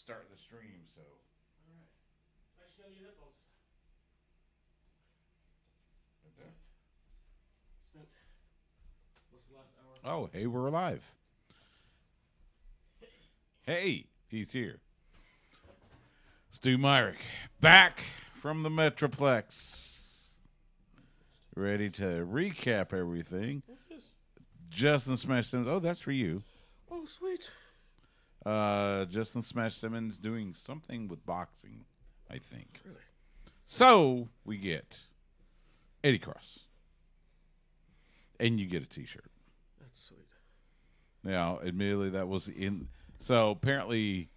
start the stream, so. All right. Actually, I need headphones this time. Right there. Spent. What's the last hour? Oh, hey, we're live. Hey, he's here. Stu Myrick, back from the Metroplex. Ready to recap everything. What's this? Justin Smash Simmons. Oh, that's for you. Oh, sweet. Justin Smash Simmons doing something with boxing, I think. Really? So we get Eddie Cross. And you get a t-shirt. That's sweet. Now, admittedly, that was in. So apparently,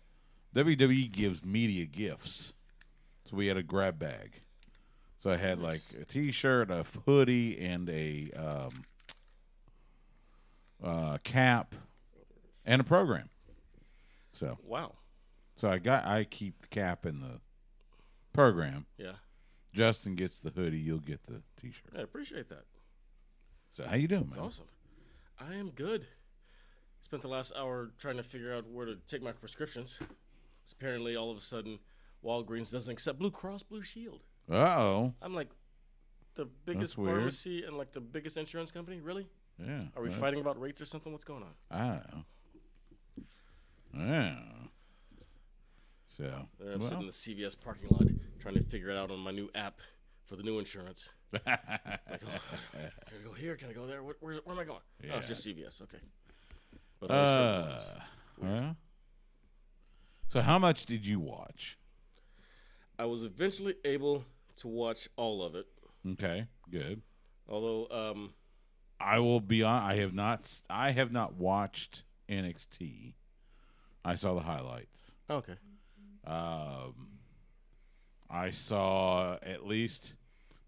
WWE gives media gifts. So we had a grab bag. So I had like a t-shirt, a hoodie, and a cap, and a program. So Wow. So I keep the cap and the program. Yeah. Justin gets the hoodie. You'll get the t-shirt. I appreciate that. So how you doing, That's man? awesome. I am good. Spent the last hour trying to figure out where to take my prescriptions. Apparently, all of a sudden, Walgreens doesn't accept Blue Cross Blue Shield. Uh-oh. I'm like, the biggest That's weird. pharmacy and like the biggest insurance company? Really? Yeah. Are we fighting about rates or something? What's going on? I don't know. Yeah. So. I'm sitting in the CVS parking lot trying to figure it out on my new app for the new insurance. Like, oh, can I go here? Can I go there? Where am I going? Yeah. Oh, it's just CVS. Okay. But Well. So how much did you watch? I was eventually able to watch all of it. Okay, good. Although, I will be on. I have not watched NXT. I saw the highlights. okay. I saw at least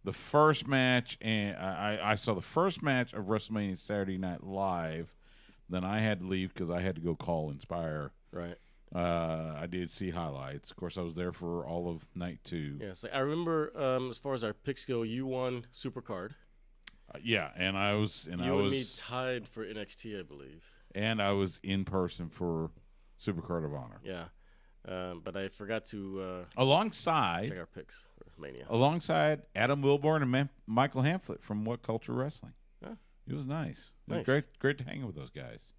the first match, and I saw the first match of WrestleMania Saturday Night Live. Then I had to leave because I had to go call Inspire. Right. I did see highlights. Of course, I was there for all of night 2. Yeah, so I remember as far as our picks go, you won Supercard. Yeah, and I was, You and me tied for NXT, I believe. and I was in person for Supercard of Honor. Yeah. But I forgot to Alongside check our picks for Mania. Adam Wilborn and Michael Hamflet from What Culture Wrestling. Huh. It was nice. It was Nice. great to hang with those guys.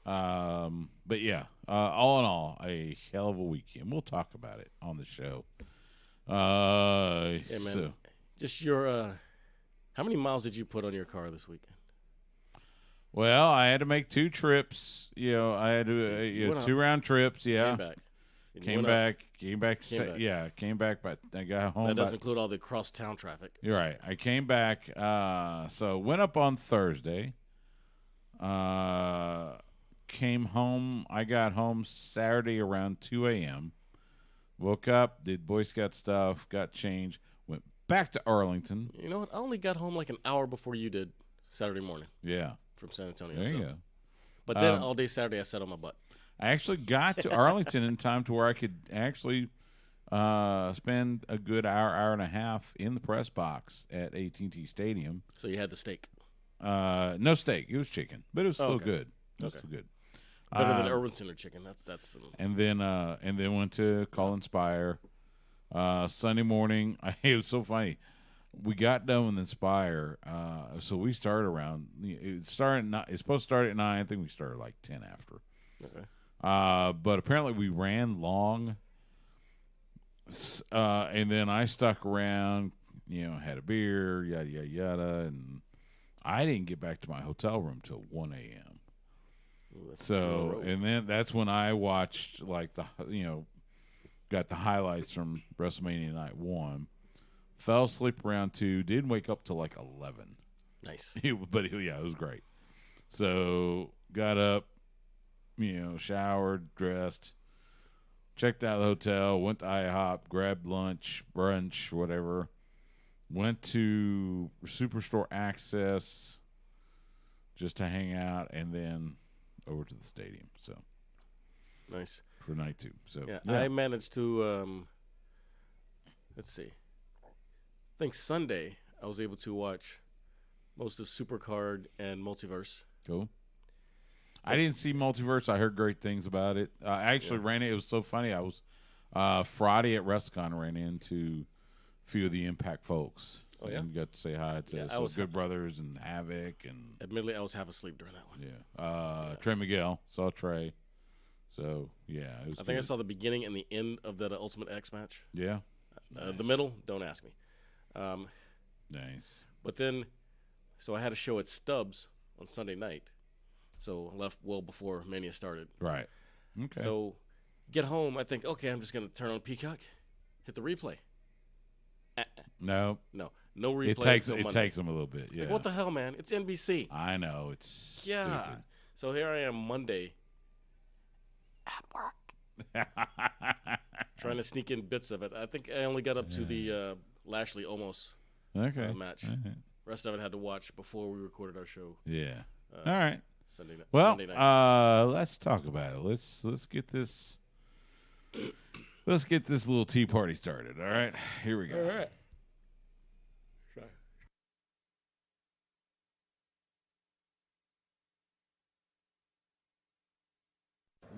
But yeah, all in all, a hell of a weekend. We'll talk about it on the show. Yeah, man. So, Just your how many miles did you put on your car this weekend? well, I had to make 2 trips. You know, I had to went 2 round trips. Yeah, Came back. And you came went up. back. back. Came back. But I got home. That doesn't about- include all the cross-town traffic. You're right. I came back. So went up on Thursday. Came home. I got home Saturday around 2 a.m. Woke up, did Boy Scout stuff, got changed, went back to Arlington. You know what? I only got home like an hour before you did Saturday morning Yeah, from San Antonio. there you so. go. But then all day Saturday I sat on my butt. I actually got to Arlington in time to where I could actually spend a good hour and a half in the press box at AT&T Stadium. So you had the steak. No steak. It was chicken, but it was still okay. good. It was Okay. still good. Better than Urban Center chicken. That's some, And then went to Call Inspire. Sunday morning, it was so funny. We got done with Inspire, so we started around. It's supposed to start at 9. I think we started like 10 after. okay. But apparently we ran long. And then I stuck around. Had a beer, yada yada yada, and I didn't get back to my hotel room till 1 a.m. Ooh, that's So, and then that's when I watched, like, got the highlights from WrestleMania Night 1. Fell asleep around 2. Didn't wake up till like 11. nice. But, it was great. So, got up, showered, dressed, checked out of the hotel, went to IHOP, grabbed lunch, brunch, whatever. Went to Superstore Access just to hang out, and then over to the stadium. So Nice. for night 2. So Yeah, I managed to let's see. I think Sunday I was able to watch most of Supercard and Multiverse. Cool. I didn't see Multiverse. I heard great things about it. I actually ran it. It was so funny. I was Friday at WrestleCon. Ran into a few of the Impact folks. Oh, yeah? And got to say hi to Good Brothers and Havoc. And admittedly, I was half asleep during that one. Yeah. Trey Miguel. Saw Trey. So, yeah. It was I think I saw the beginning and the end of that Ultimate X match. Yeah. Nice. The middle, don't ask me. Nice. But then, so I had a show at Stubbs on Sunday night. So I left well before Mania started. Right. Okay. So get home, I think, okay, I'm just going to turn on Peacock, hit the replay. No replay. It takes them a little bit. Yeah. Like, what the hell, man? It's NBC. I know it's stupid. So here I am Monday at work, trying to sneak in bits of it. I think I only got up to the Lashley almost match. Okay. Rest of it had to watch before we recorded our show. Yeah. All right. Monday night. Let's talk about it. Let's get this. Let's get this little tea party started. All right. Here we go. All right.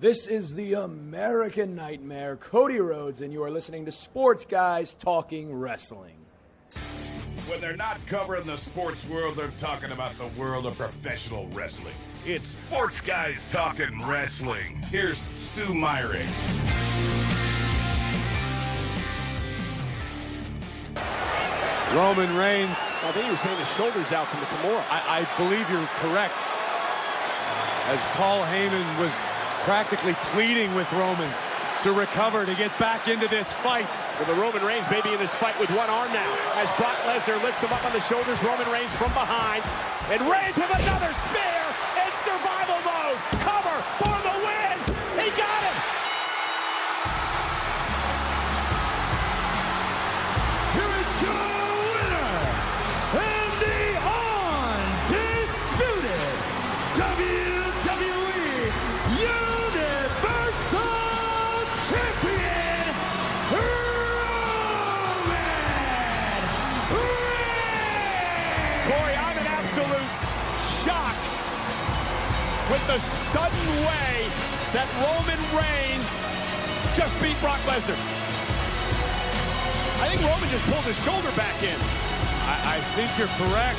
This is the American Nightmare, Cody Rhodes, and you are listening to Sports Guys Talking Wrestling. When they're not covering the sports world, they're talking about the world of professional wrestling. It's Sports Guys Talking Wrestling. Here's Stu Myrick. Roman Reigns. I think you were saying the shoulder's out from the Kimura. I believe you're correct. As Paul Heyman was practically pleading with Roman to recover, to get back into this fight. Well, the Roman Reigns may be in this fight with one arm now. As Brock Lesnar lifts him up on the shoulders, Roman Reigns from behind. And Reigns with another spear in survival mode. Cover for the win. He got him. Here is your winner and the undisputed WWE Universal Champion, Roman Reigns. Corey, I'm in absolute shock with the sudden way that Roman Reigns just beat Brock Lesnar. I think Roman just pulled his shoulder back in. I think you're correct.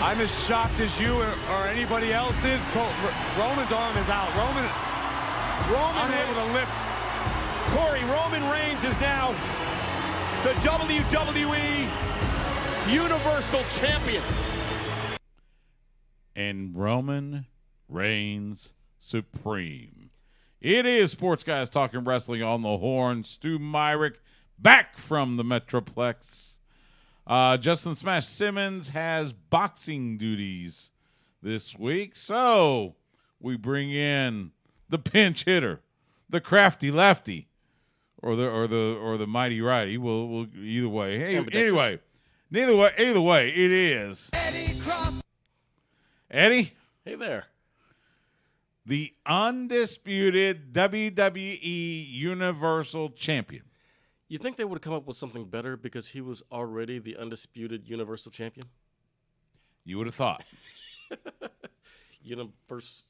I'm as shocked as you or anybody else is. Roman's arm is out. Roman unable to lift. Corey, Roman Reigns is now the WWE Universal Champion. And Roman reigns supreme. It is Sports Guys Talking Wrestling on the Horn. Stu Myrick back from the Metroplex. Justin Smash Simmons has boxing duties this week, so we bring in the pinch hitter, the crafty lefty, or the mighty righty. We'll either way. Hey, either way, it is Eddie Cross. Eddie, Hey there. the undisputed WWE Universal Champion. You think they would have come up with something better because he was already the undisputed Universal Champion? You would have thought. Universe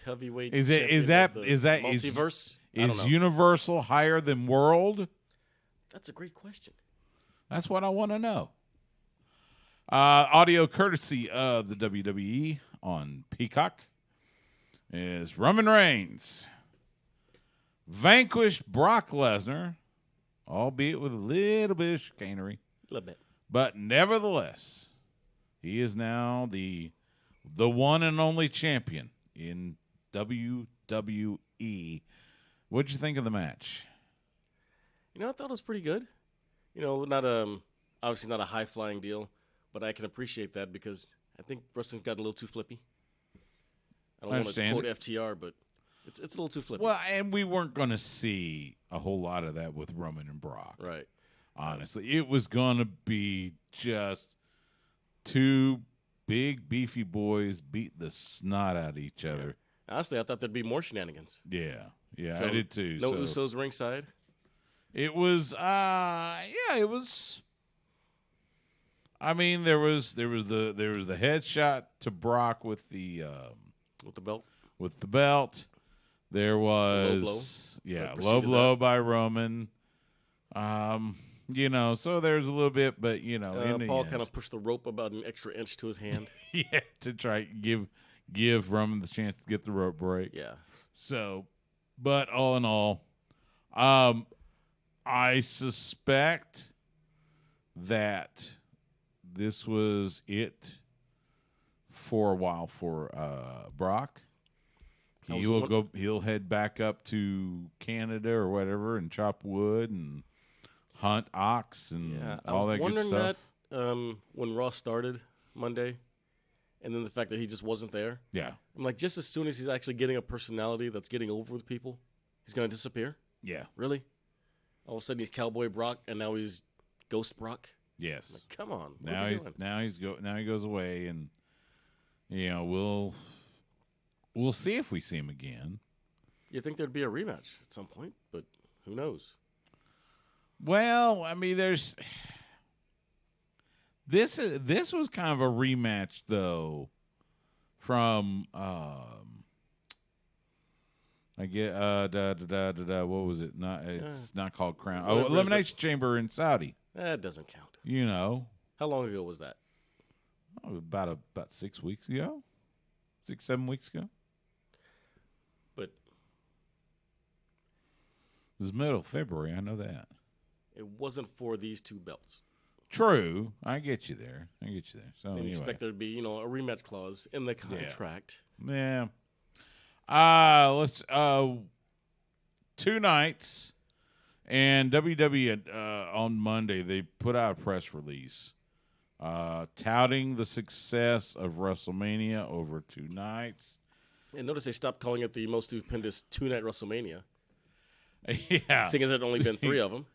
heavyweight. Is multiverse? I don't know. Universal higher than World? That's a great question. That's what I want to know. Audio courtesy of the WWE on Peacock is Roman Reigns vanquished Brock Lesnar, albeit with a little bit of chicanery. A little bit. But nevertheless, he is now the one and only champion in WWE. What'd you think of the match? I thought it was pretty good. Not obviously not a high flying deal, but I can appreciate that because I think wrestling's gotten a little too flippy. I don't want to quote FTR, but it's a little too flippy. Well, and we weren't going to see a whole lot of that with Roman and Brock. Right. Honestly, it was going to be just two big, beefy boys beat the snot out of each other. Honestly, I thought there'd be more shenanigans. Yeah, So, I did too. No Usos ringside. It was, it was. I mean, there was the headshot to Brock with the belt. With the belt, there was low blow by Roman. So there's a little bit, but Paul kind of pushed the rope about an extra inch to his hand. Yeah, to try give Roman the chance to get the rope break. Yeah. So, but all in all, I suspect that this was it for a while for Brock. He'll head back up to Canada or whatever and chop wood and hunt ox and all that good stuff. I was wondering that when Raw started Monday, and then the fact that he just wasn't there. Yeah. I'm like, just as soon as he's actually getting a personality that's getting over with people, he's going to disappear? Yeah. Really? All of a sudden he's Cowboy Brock, and now he's Ghost Brock? Yes. I'm like, come on. Now he goes away, and we'll see if we see him again. You think there'd be a rematch at some point, but who knows? Well, I mean, there's this was kind of a rematch though from I get what was it? It's not called Crown. Elimination Chamber in Saudi. That doesn't count. How long ago was that? About 6 weeks ago. 6-7 weeks ago. But it was middle of February, I know that. It wasn't for these two belts. True. I get you there. So and anyway. Expect there to be, a rematch clause in the contract. Yeah. Let's 2 nights, and WWE on Monday they put out a press release touting the success of WrestleMania over 2 nights. And notice they stopped calling it the most stupendous 2-night WrestleMania. Yeah. Seeing as there had only been 3 of them.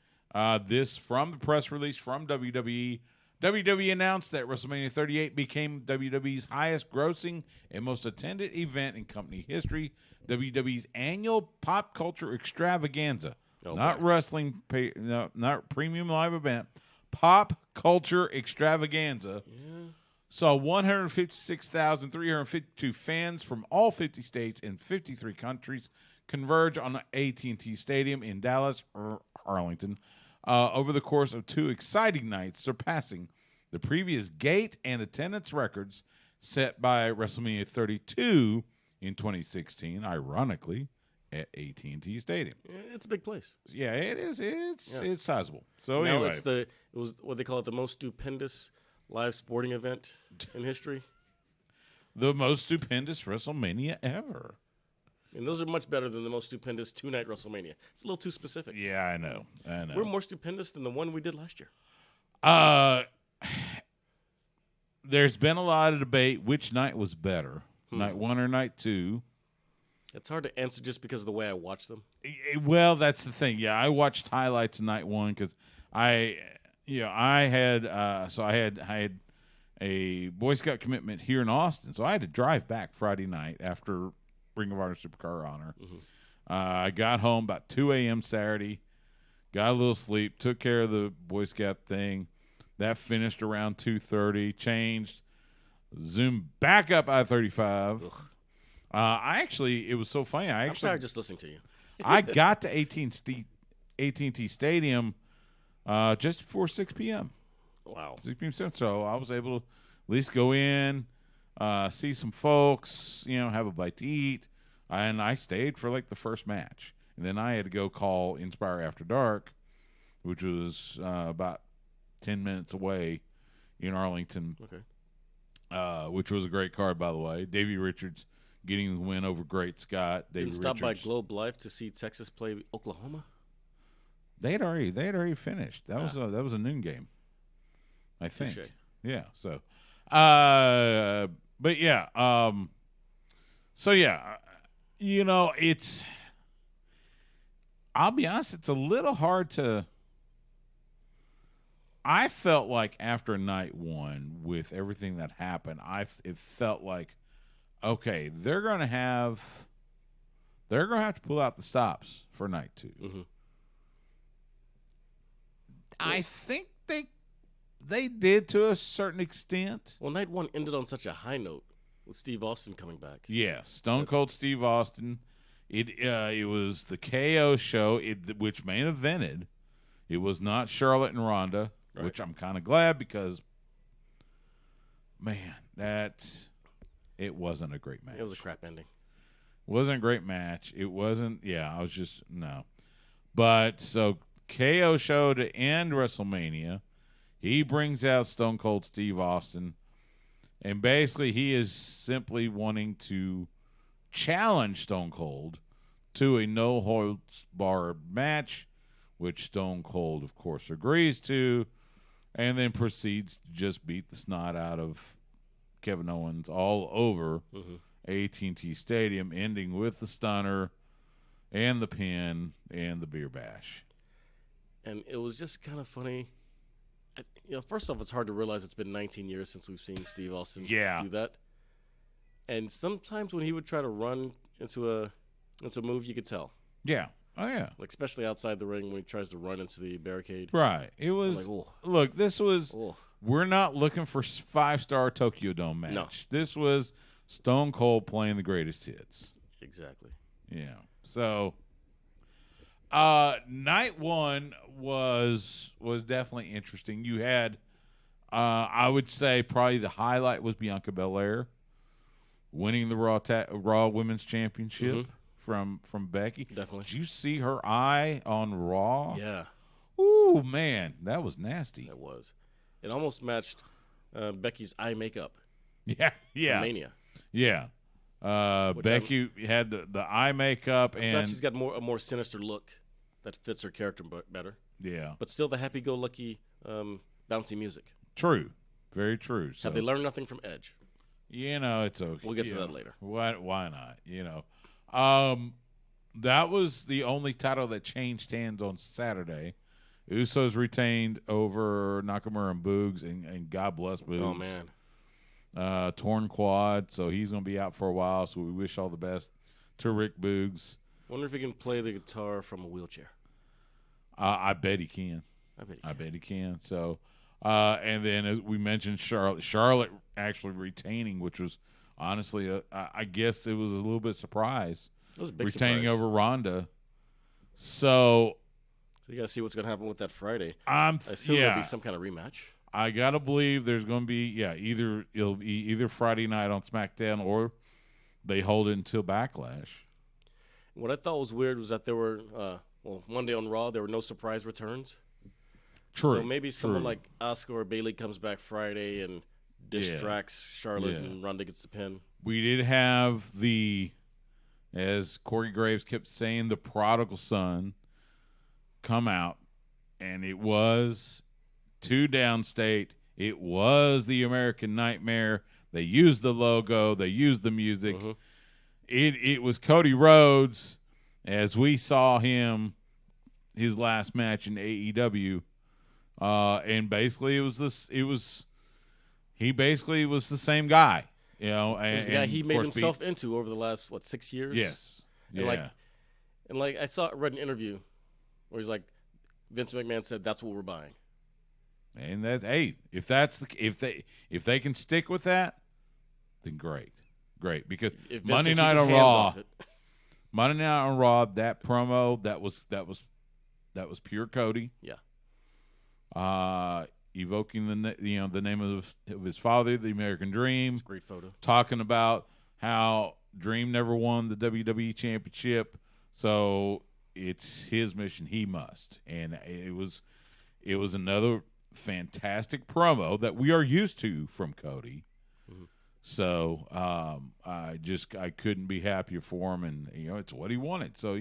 This from the press release from WWE. WWE announced that WrestleMania 38 became WWE's highest grossing and most attended event in company history. WWE's annual pop culture extravaganza. Not wrestling, not premium live event. Pop culture extravaganza. Yeah. Saw 156,352 fans from all 50 states and 53 countries converge on AT&T Stadium in Dallas, Arlington, over the course of 2 exciting nights, surpassing the previous gate and attendance records set by WrestleMania 32 in 2016, ironically, at AT&T Stadium. Yeah, it's a big place. Yeah, it is. It's sizable. So now anyway. It was what they call it, the most stupendous live sporting event in history. The most stupendous WrestleMania ever. And those are much better than the most stupendous 2-night WrestleMania. It's a little too specific. Yeah, I know. We're more stupendous than the one we did last year. There's been a lot of debate which night was better, night 1 or night 2. It's hard to answer just because of the way I watch them. Well, that's the thing. Yeah, I watched highlights of night 1 because I had a Boy Scout commitment here in Austin, so I had to drive back Friday night after Ring of Honor Supercard of Honor. Mm-hmm. I got home about 2 a.m. Saturday, got a little sleep, took care of the Boy Scout thing. That finished around 2:30, changed, zoomed back up I-35. It was so funny. I'm tired just listening to you. I got to AT&T Stadium just before 6 p.m. Wow. 6 p.m. So I was able to at least go in, see some folks, have a bite to eat. And I stayed for like the first match. And then I had to go call Inspire After Dark, which was about 10 minutes away in Arlington. Okay. Which was a great card, by the way. Davey Richards getting the win over Great Scott. Didn't stop by Globe Life to see Texas play Oklahoma? They had already finished. That was a noon game, I think. Touché. Yeah. So, but yeah. So yeah, it's. I'll be honest. It's a little hard to. I felt like after night 1, with everything that happened, it felt like, okay, they're gonna have to pull out the stops for night 2. Mm-hmm. I think they They did to a certain extent. Well, night one ended on such a high note with Steve Austin coming back. Yeah, Stone Cold Steve Austin. It was the KO show, which main evented. It was not Charlotte and Ronda, which I'm kind of glad because, man, it wasn't a great match. It was a crap ending. It wasn't a great match. It wasn't. Yeah, I was just no. But so KO show to end WrestleMania. He brings out Stone Cold Steve Austin, and basically he is simply wanting to challenge Stone Cold to a no-holds-barred match, which Stone Cold, of course, agrees to, and then proceeds to just beat the snot out of Kevin Owens all over AT&T Stadium, ending with the stunner and the pin and the beer bash. And it was just kind of funny. First off, it's hard to realize it's been 19 years since we've seen Steve Austin do that. And sometimes when he would try to run into a move, you could tell. Yeah. Oh, yeah. Like, especially outside the ring when he tries to run into the barricade. Right. It was, look, this was, we're not looking for 5-star Tokyo Dome match. No. This was Stone Cold playing the greatest hits. Exactly. Yeah. So, night one was definitely interesting. You had, I would say probably the highlight was Bianca Belair winning the Raw Women's Championship from Becky. Definitely. Did you see her eye on Raw? Yeah. Ooh, man, that was nasty. It was. It almost matched Becky's eye makeup. Yeah. From Mania. Yeah. Becky had the eye makeup, and she's got a more sinister look that fits her character better. Yeah. But still the happy-go-lucky, bouncy music. True. Very true. So, have they learned nothing from Edge? It's okay. We'll get to that later. Why not? That was the only title that changed hands on Saturday. Usos retained over Nakamura and Boogs, and God bless Boogs. Oh, man. Torn quad, so he's going to be out for a while, so we wish all the best to Rick Boogs. Wonder if he can play the guitar from a wheelchair. I bet he can. I bet he can. So, and then as we mentioned Charlotte actually retaining, which was honestly, I guess it was a little bit surprise. It was a big retaining surprise. over Ronda. So you got to see what's going to happen with that Friday. I assume there'll be some kind of rematch. I gotta believe there's going to be it'll be either Friday night on SmackDown or they hold it until Backlash. What I thought was weird was that there were one day on Raw there were no surprise returns. True. So maybe someone like Asuka or Bayley comes back Friday and distracts Charlotte and Ronda gets the pin. We did have as Corey Graves kept saying, the prodigal son come out, and it was to Downstate. It was the American Nightmare. They used the logo. They used the music. It was Cody Rhodes, as we saw him his last match in AEW, and basically he basically was the same guy, and the guy he made himself into over the last 6 years. Yes, and I read an interview where he's like, Vince McMahon said that's what we're buying. And that's if they can stick with that, then great, because Monday Night on Raw, that promo that was pure Cody. Yeah. Evoking the name of his father, the American Dream. Great photo. Talking about how Dream never won the WWE Championship, so it's his mission. He must, and it was another fantastic promo that we are used to from Cody. So I couldn't be happier for him, and it's what he wanted. So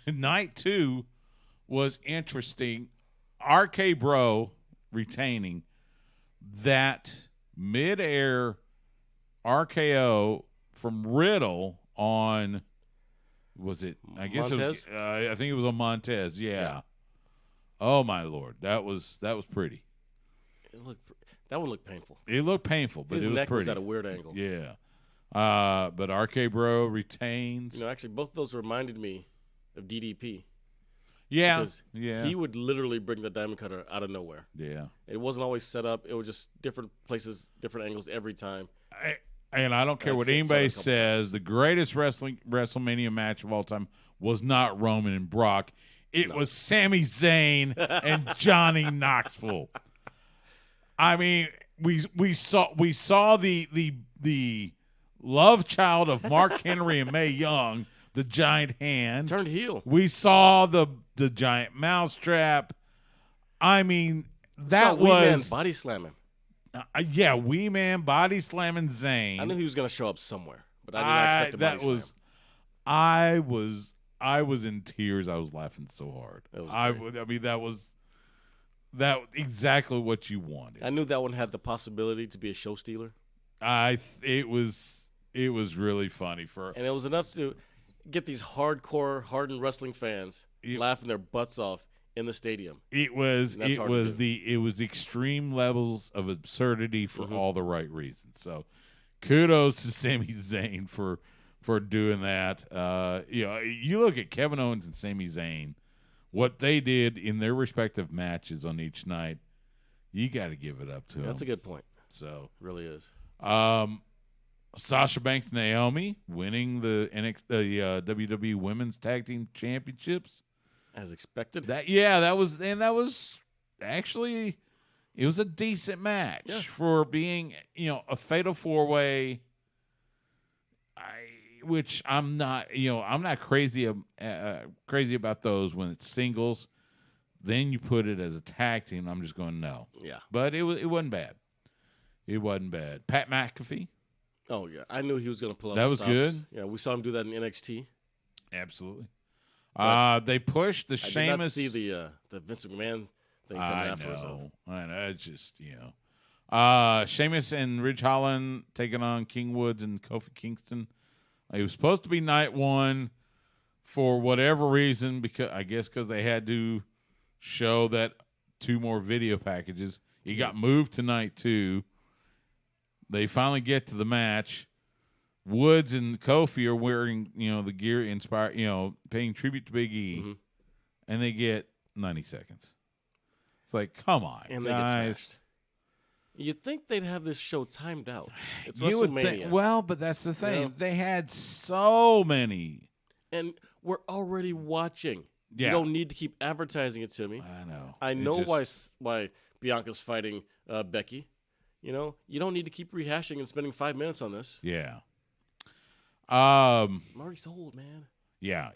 night two was interesting. RK Bro retaining that mid-air RKO from Riddle on, was it? I guess Montez? It was. I think it was on Montez. Yeah. Oh my Lord, that was pretty. That one looked painful. It looked painful, but his it was neck pretty. was at a weird angle. Yeah. But RK Bro retains. Actually, both of those reminded me of DDP. Yeah, Because yeah. he would literally bring the diamond cutter out of nowhere. Yeah. It wasn't always set up. It was just different places, different angles every time. And I don't care what anybody says, the greatest WrestleMania match of all time was not Roman and Brock. It was Sami Zayn and Johnny Knoxville. I mean, we saw the love child of Mark Henry and Mae Young, the giant hand. Turned heel. We saw the giant mousetrap. I mean, that was Wee Man body slamming. Yeah, Wee Man body slamming Zayn. I knew he was going to show up somewhere, but I did not expect a body slam. I was in tears. I was laughing so hard. I mean, that was exactly what you wanted. I knew that one had the possibility to be a show stealer. It was really funny and it was enough to get these hardcore, hardened wrestling fans laughing their butts off in the stadium. It was extreme levels of absurdity for all the right reasons. So, kudos to Sami Zayn for doing that. You look at Kevin Owens and Sami Zayn, what they did in their respective matches on each night. You got to give it up to them. That's a good point. So, it really is. Sasha Banks, Naomi winning the WWE Women's Tag Team Championships. As expected. That was actually, it was a decent match for being, a fatal 4-way. Which I'm not crazy about those when it's singles. Then you put it as a tag team. I'm just going no. Yeah, but it wasn't bad. It wasn't bad. Pat McAfee. Oh yeah, I knew he was going to pull out. That was stops. good. Yeah, we saw him do that in NXT. Absolutely. They pushed the Sheamus. I did not see the Vince McMahon thing coming afterwards. I know. It's just Sheamus and Ridge Holland taking on King Woods and Kofi Kingston. It was supposed to be night one for whatever reason, because they had to show that 2 more video packages. It got moved to night 2. They finally get to the match. Woods and Kofi are wearing, the gear inspired, paying tribute to Big E, and they get 90 seconds. It's like, come on, and guys. They get smashed. You'd think they'd have this show timed out. It's WrestleMania. Well, but that's the thing. They had so many. And we're already watching. Yeah. You don't need to keep advertising it to me. I know. I know why Bianca's fighting Becky. You don't need to keep rehashing and spending 5 minutes on this. Yeah. I'm already sold, man. Yeah,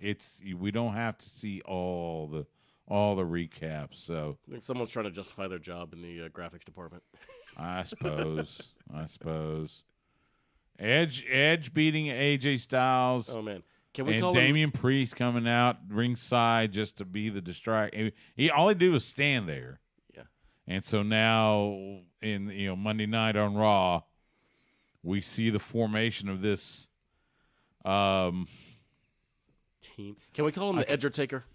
we don't have to see all the recaps. So I think someone's trying to justify their job in the graphics department. I suppose. Edge beating AJ Styles. Oh man, can we and call Damian Priest coming out ringside just to be the distract. All he did was stand there. Yeah. And so now in Monday night on Raw, we see the formation of this team. Can we call him the Edger Taker?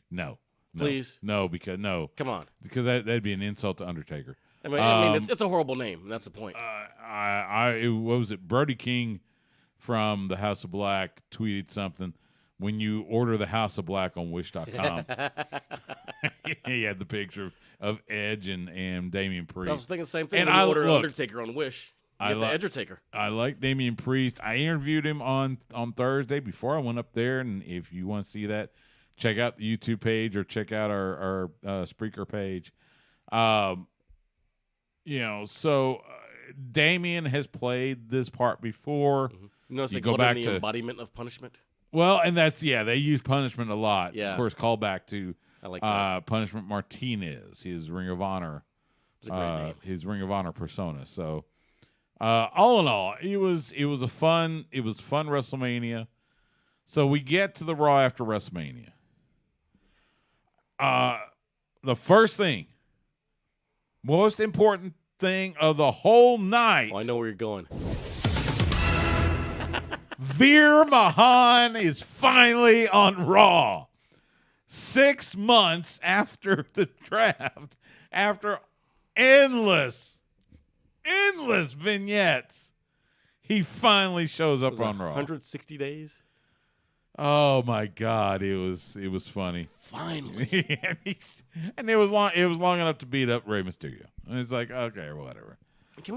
No. Please. No, because Come on. Because that'd be an insult to Undertaker. I mean, it's a horrible name. And that's the point. What was it? Brody King from the House of Black tweeted something. When you order the House of Black on Wish.com, he had the picture of Edge and Damian Priest. I was thinking the same thing. And when you order Undertaker on Wish, you get the Edger Taker. I like Damian Priest. I interviewed him on Thursday before I went up there, and if you want to see that, check out the YouTube page or check out our Spreaker page. So Damian has played this part before. Mm-hmm. You notice they go back to the embodiment of punishment. Well, and that's they use punishment a lot. Yeah. Of course, call back to I like that. Punishment Martinez, his Ring of Honor, his Ring of Honor persona. So, all in all, it was fun WrestleMania. So we get to the Raw after WrestleMania. The first thing, most important thing of the whole night. I know where you're going. Veer Mahan is finally on Raw. 6 months after the draft, after endless vignettes, he finally shows up on Raw. 160 days? Oh my God, it was funny. Finally. and it was long enough to beat up Rey Mysterio. And it's like, okay, whatever.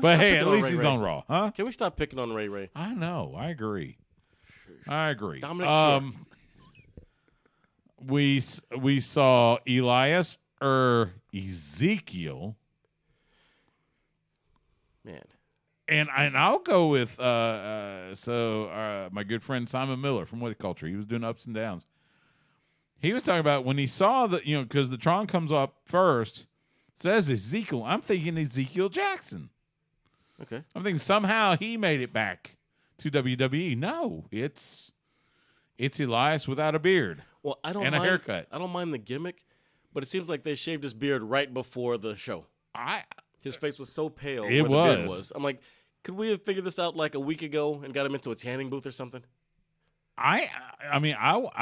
But hey, at least he's on Raw, huh? Can we stop picking on Ray? I know. I agree. Dominic, we saw Ezekiel. Man. And I'll go with my good friend Simon Miller from What Culture. He was doing ups and downs. He was talking about when he saw because the Tron comes up first, says Ezekiel. I'm thinking Ezekiel Jackson. Okay. I'm thinking somehow he made it back to WWE. No, it's Elias without a beard. Well, a haircut. I don't mind the gimmick, but it seems like they shaved his beard right before the show. His face was so pale. The beard was. I'm like, could we have figured this out like a week ago and got him into a tanning booth or something? I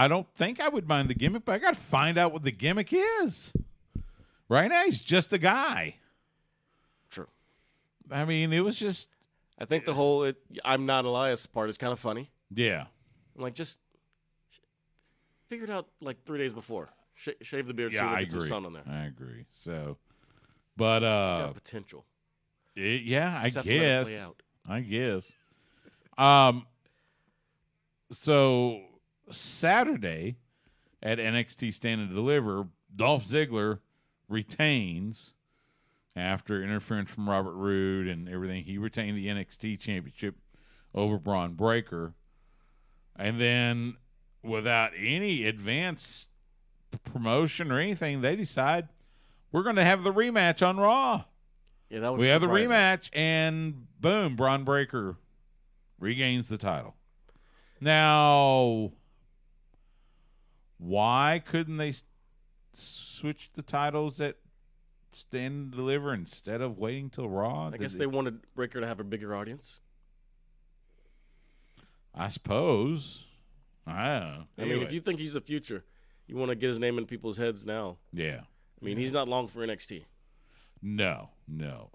don't think I would mind the gimmick, but I got to find out what the gimmick is. Right now, he's just a guy. True. I mean, it was just. I think the whole "I'm not Elias" part is kind of funny. Yeah. I'm like, just figure it out like 3 days before. Shave the beard. Yeah, I agree. Some sun on there. I agree. So, but it's got potential. I guess. So Saturday at NXT Stand and Deliver, Dolph Ziggler retains after interference from Robert Roode and everything. He retained the NXT Championship over Braun Breaker, and then without any advance promotion or anything, they decide we're going to have the rematch on Raw. Yeah, that was. We have the surprising. rematch, and boom, Braun Breaker regains the title. Now, why couldn't they switch the titles at Stand and Deliver instead of waiting till Raw? I guess they wanted Breaker to have a bigger audience. I suppose. I don't know. Anyway. I mean, if you think he's the future, you want to get his name in people's heads now. Yeah. I mean, he's not long for NXT. No.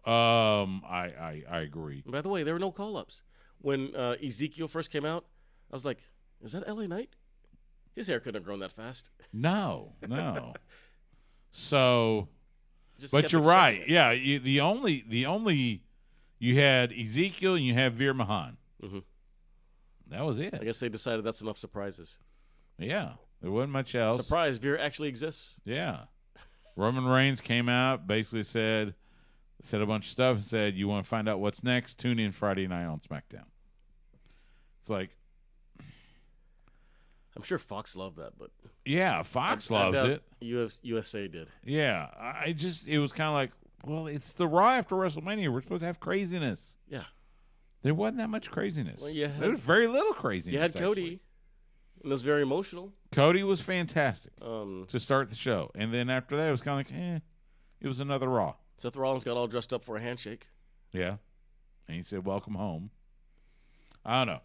I agree. And by the way, there were no call-ups. When Ezekiel first came out, I was like, is that LA Knight? His hair couldn't have grown that fast. No. So, but you're right. It. Yeah, the only you had Ezekiel and you had Veer Mahan. Mm-hmm. That was it. I guess they decided that's enough surprises. Yeah, there wasn't much else. Surprise, Veer actually exists. Yeah. Roman Reigns came out, basically said a bunch of stuff, and said, you want to find out what's next? Tune in Friday night on SmackDown. It's like, I'm sure Fox loved that, but yeah, Fox loves it. USA did. Yeah, it was kind of like, well, it's the Raw after WrestleMania. We're supposed to have craziness. Yeah. There wasn't that much craziness. Well, there was very little craziness. You had Cody, and it was very emotional. Cody was fantastic to start the show. And then after that, it was kind of like, it was another Raw. Seth Rollins got all dressed up for a handshake. Yeah. And he said, welcome home. I don't know.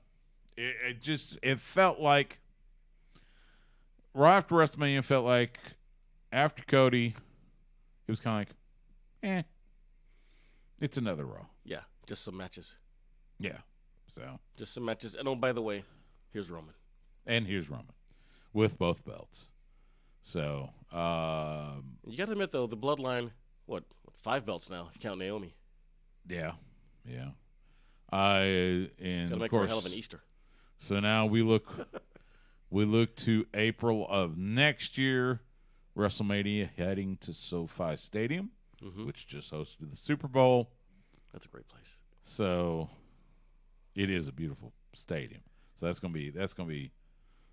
It felt like Raw after WrestleMania felt like after Cody, it was kind of like, it's another Raw. Yeah, just some matches. Yeah, so. Just some matches. And, oh, by the way, here's Roman. And here's Roman with both belts. So. You got to admit, though, the Bloodline, 5 belts now, if you count Naomi. Yeah. And it's gonna make of course, for a hell of an Easter. So now we look to April of next year, WrestleMania heading to SoFi Stadium, which just hosted the Super Bowl. That's a great place. So it is a beautiful stadium. So that's gonna be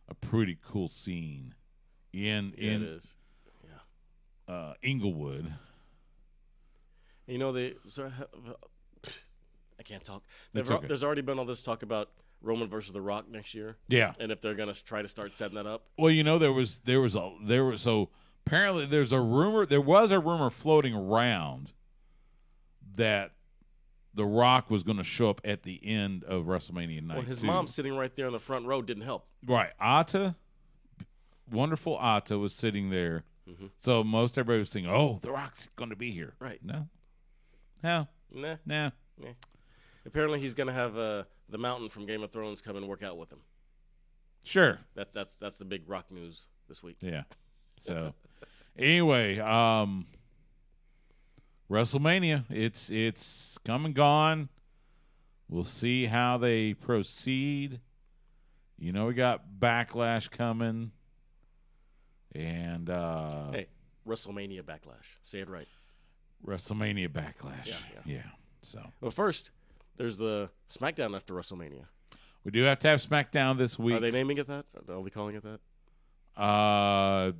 a pretty cool scene in it is. Yeah. Inglewood. You know I can't talk. There's already been all this talk about Roman versus The Rock next year. Yeah. And if they're gonna try to start setting that up. Well, there was so apparently there was a rumor floating around that The Rock was going to show up at the end of WrestleMania night. Well, his mom sitting right there in the front row didn't help. Right. Wonderful Atta was sitting there. Mm-hmm. So most everybody was thinking, oh, The Rock's going to be here. Right. No. Nah. Apparently he's going to have the Mountain from Game of Thrones come and work out with him. Sure. That's the big Rock news this week. Yeah. So, anyway, WrestleMania, it's come and gone. We'll see how they proceed. You know, we got Backlash coming. And hey, WrestleMania Backlash. Say it right. WrestleMania Backlash. Yeah. So, well, first, there's the SmackDown after WrestleMania. we do have to have SmackDown this week. Are they naming it that? Are they calling it that?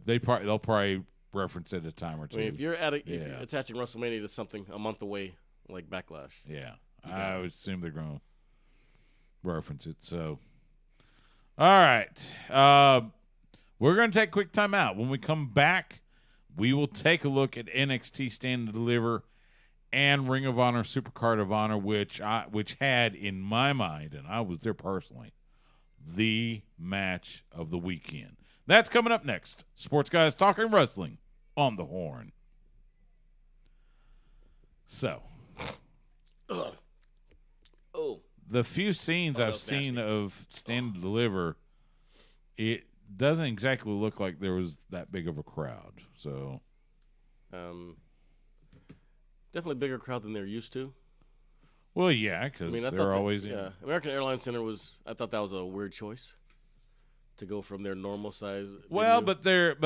They'll probably reference it a time or two. I mean, if you're attaching WrestleMania to something a month away, like Backlash. Yeah. I would assume they're going to reference it. So, all right. We're going to take a quick time out. When we come back, we will take a look at NXT Stand Deliver and Ring of Honor Supercard of Honor, which had, in my mind, and I was there personally, the match of the weekend. That's coming up next. Sports Guys Talking Wrestling on the Horn. So, the few scenes I've seen of Stand and Deliver, it doesn't exactly look like there was that big of a crowd. So, definitely bigger crowd than they're used to. Well, yeah, because they're always in. Yeah, American Airlines Center I thought that was a weird choice to go from their normal size. Well, but it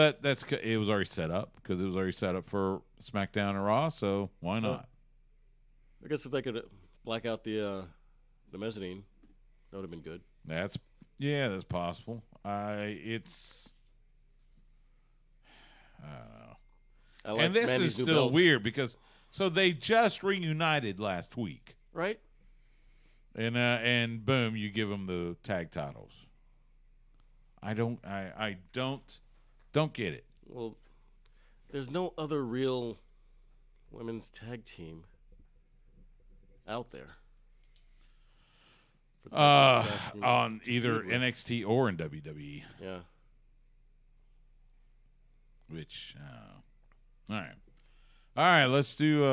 was already set up because it was already set up for SmackDown and Raw. So why not? I guess if they could black out the mezzanine, that would have been good. That's possible. I don't know. And this is still weird because they just reunited last week, right? And boom, you give them the tag titles. I don't get it. Well, there's no other real women's tag team out there. On either NXT or in WWE. Yeah. Which, all right. Let's do.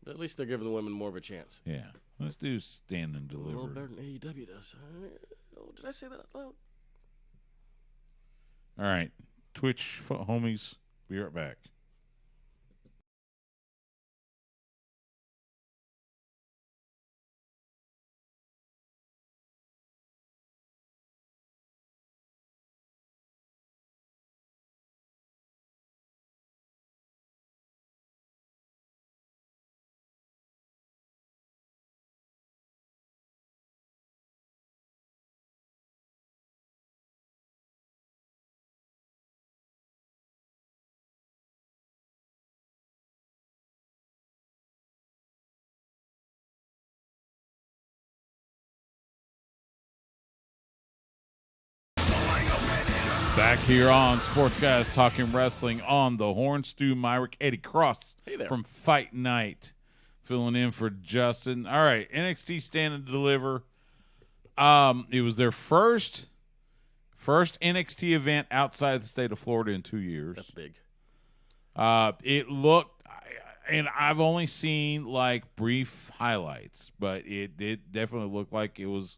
At least they're giving the women more of a chance. Yeah. Let's do Stand and Deliver. A little better than AEW does. Oh, did I say that out loud? All right. Twitch homies, be right back. Back here on Sports Guys Talking Wrestling on the Horn. Stu Myrick, Eddie Cross from Fight Night, filling in for Justin. All right, NXT Stand and Deliver. It was their first NXT event outside the state of Florida in 2 years. That's big. It looked, and I've only seen like brief highlights, but it did definitely look like it was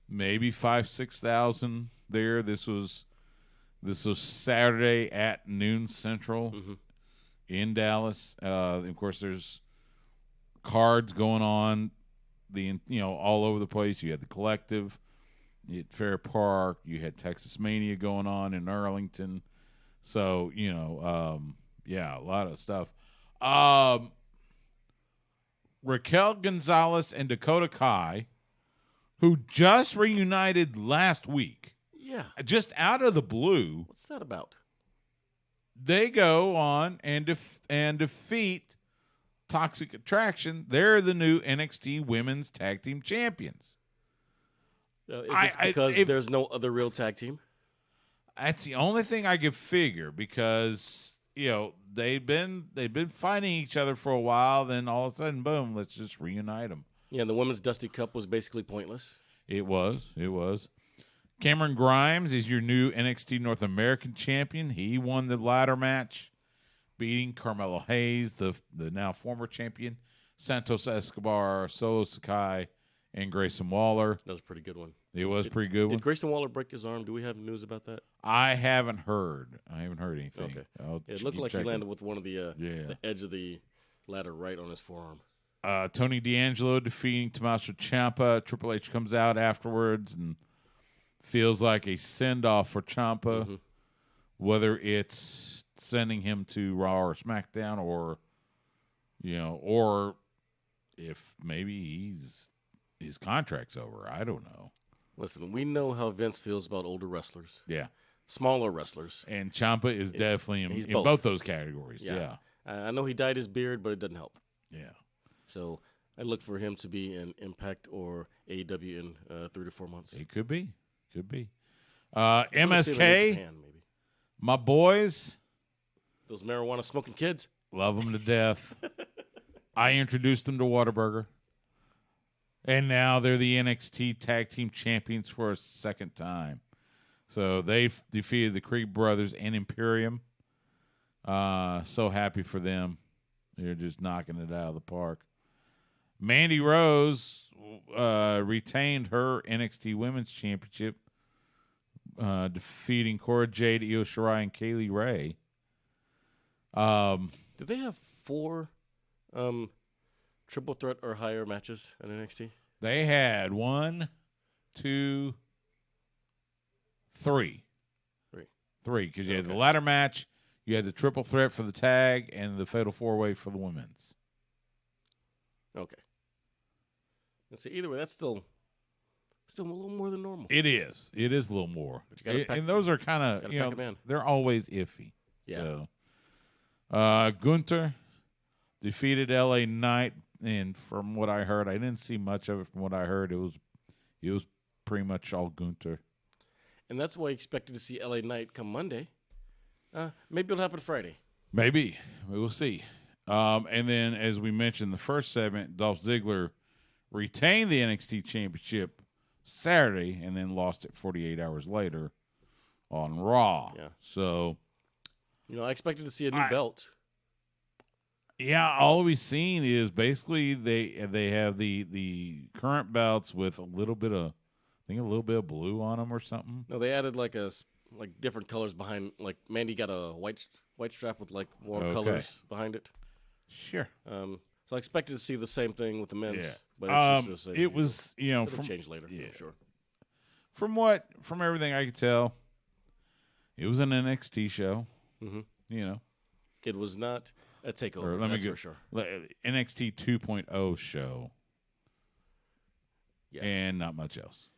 maybe 5,000-6,000 there. This was Saturday at noon Central in Dallas. Of course, there's cards going on all over the place. You had the Collective, you had Fair Park, you had Texas Mania going on in Arlington. So, a lot of stuff. Raquel Gonzalez and Dakota Kai, who just reunited last week. Yeah. Just out of the blue. What's that about? They go on and defeat Toxic Attraction. They're the new NXT Women's Tag Team Champions. Is this because there's no other real tag team? That's the only thing I could figure because, they've been fighting each other for a while. Then all of a sudden, boom, let's just reunite them. Yeah, and the Women's Dusty Cup was basically pointless. It was. Cameron Grimes is your new NXT North American champion. He won the ladder match, beating Carmelo Hayes, the now former champion, Santos Escobar, Solo Sakai, and Grayson Waller. That was a pretty good one. It was a pretty good one. Did Grayson Waller break his arm? Do we have news about that? I haven't heard anything. Okay. It looked like he landed with one of the edge of the ladder right on his forearm. Tony D'Angelo defeating Tommaso Ciampa. Triple H comes out afterwards and feels like a send-off for Ciampa, Mm-hmm. whether it's sending him to Raw or SmackDown or if maybe his contract's over. I don't know. Listen, we know how Vince feels about older wrestlers. Yeah. Smaller wrestlers. And Ciampa is definitely in both those categories. Yeah. I know he dyed his beard, but it doesn't help. Yeah. So I look for him to be in Impact or AEW in 3 to 4 months. It could be. MSK, Japan, maybe. my boys. Those marijuana smoking kids. Love them to death. I introduced them to Whataburger. And now they're the NXT Tag Team Champions for a second time. So they've defeated the Creed Brothers and Imperium. So happy for them. They're just knocking it out of the park. Mandy Rose retained her NXT Women's Championship, defeating Cora Jade, Io Shirai, and Kaylee Ray. Did they have 4 triple threat or higher matches at NXT? They had 1, 2, 3. 3, because you had the ladder match, you had the triple threat for the tag, and the fatal 4-way for the women's. Okay. Let's see. Either way, that's still a little more than normal. It is. It is a little more. And those are kind of, they're always iffy. Yeah. So, Gunther defeated LA Knight, and from what I heard, I didn't see much of it. From what I heard, it was pretty much all Gunther. And that's why I expected to see LA Knight come Monday. Maybe it'll happen Friday. Maybe. We'll see. And then, as we mentioned, the first segment, Dolph Ziggler retained the NXT Championship Saturday and then lost it 48 hours later on Raw. Yeah. So, I expected to see a new belt. Yeah, all we've seen is basically they have the current belts with a little bit of blue on them or something. No, they added like different colors behind. Like Mandy got a white strap with like warm colors behind it. Sure. So I expected to see the same thing with the men's. Yeah. But it's just the same. It was It'll change later. Yeah. I'm sure. From everything I could tell, it was an NXT show. Mm-hmm. It was not a takeover. For sure. NXT 2.0 show. Yeah. And not much else.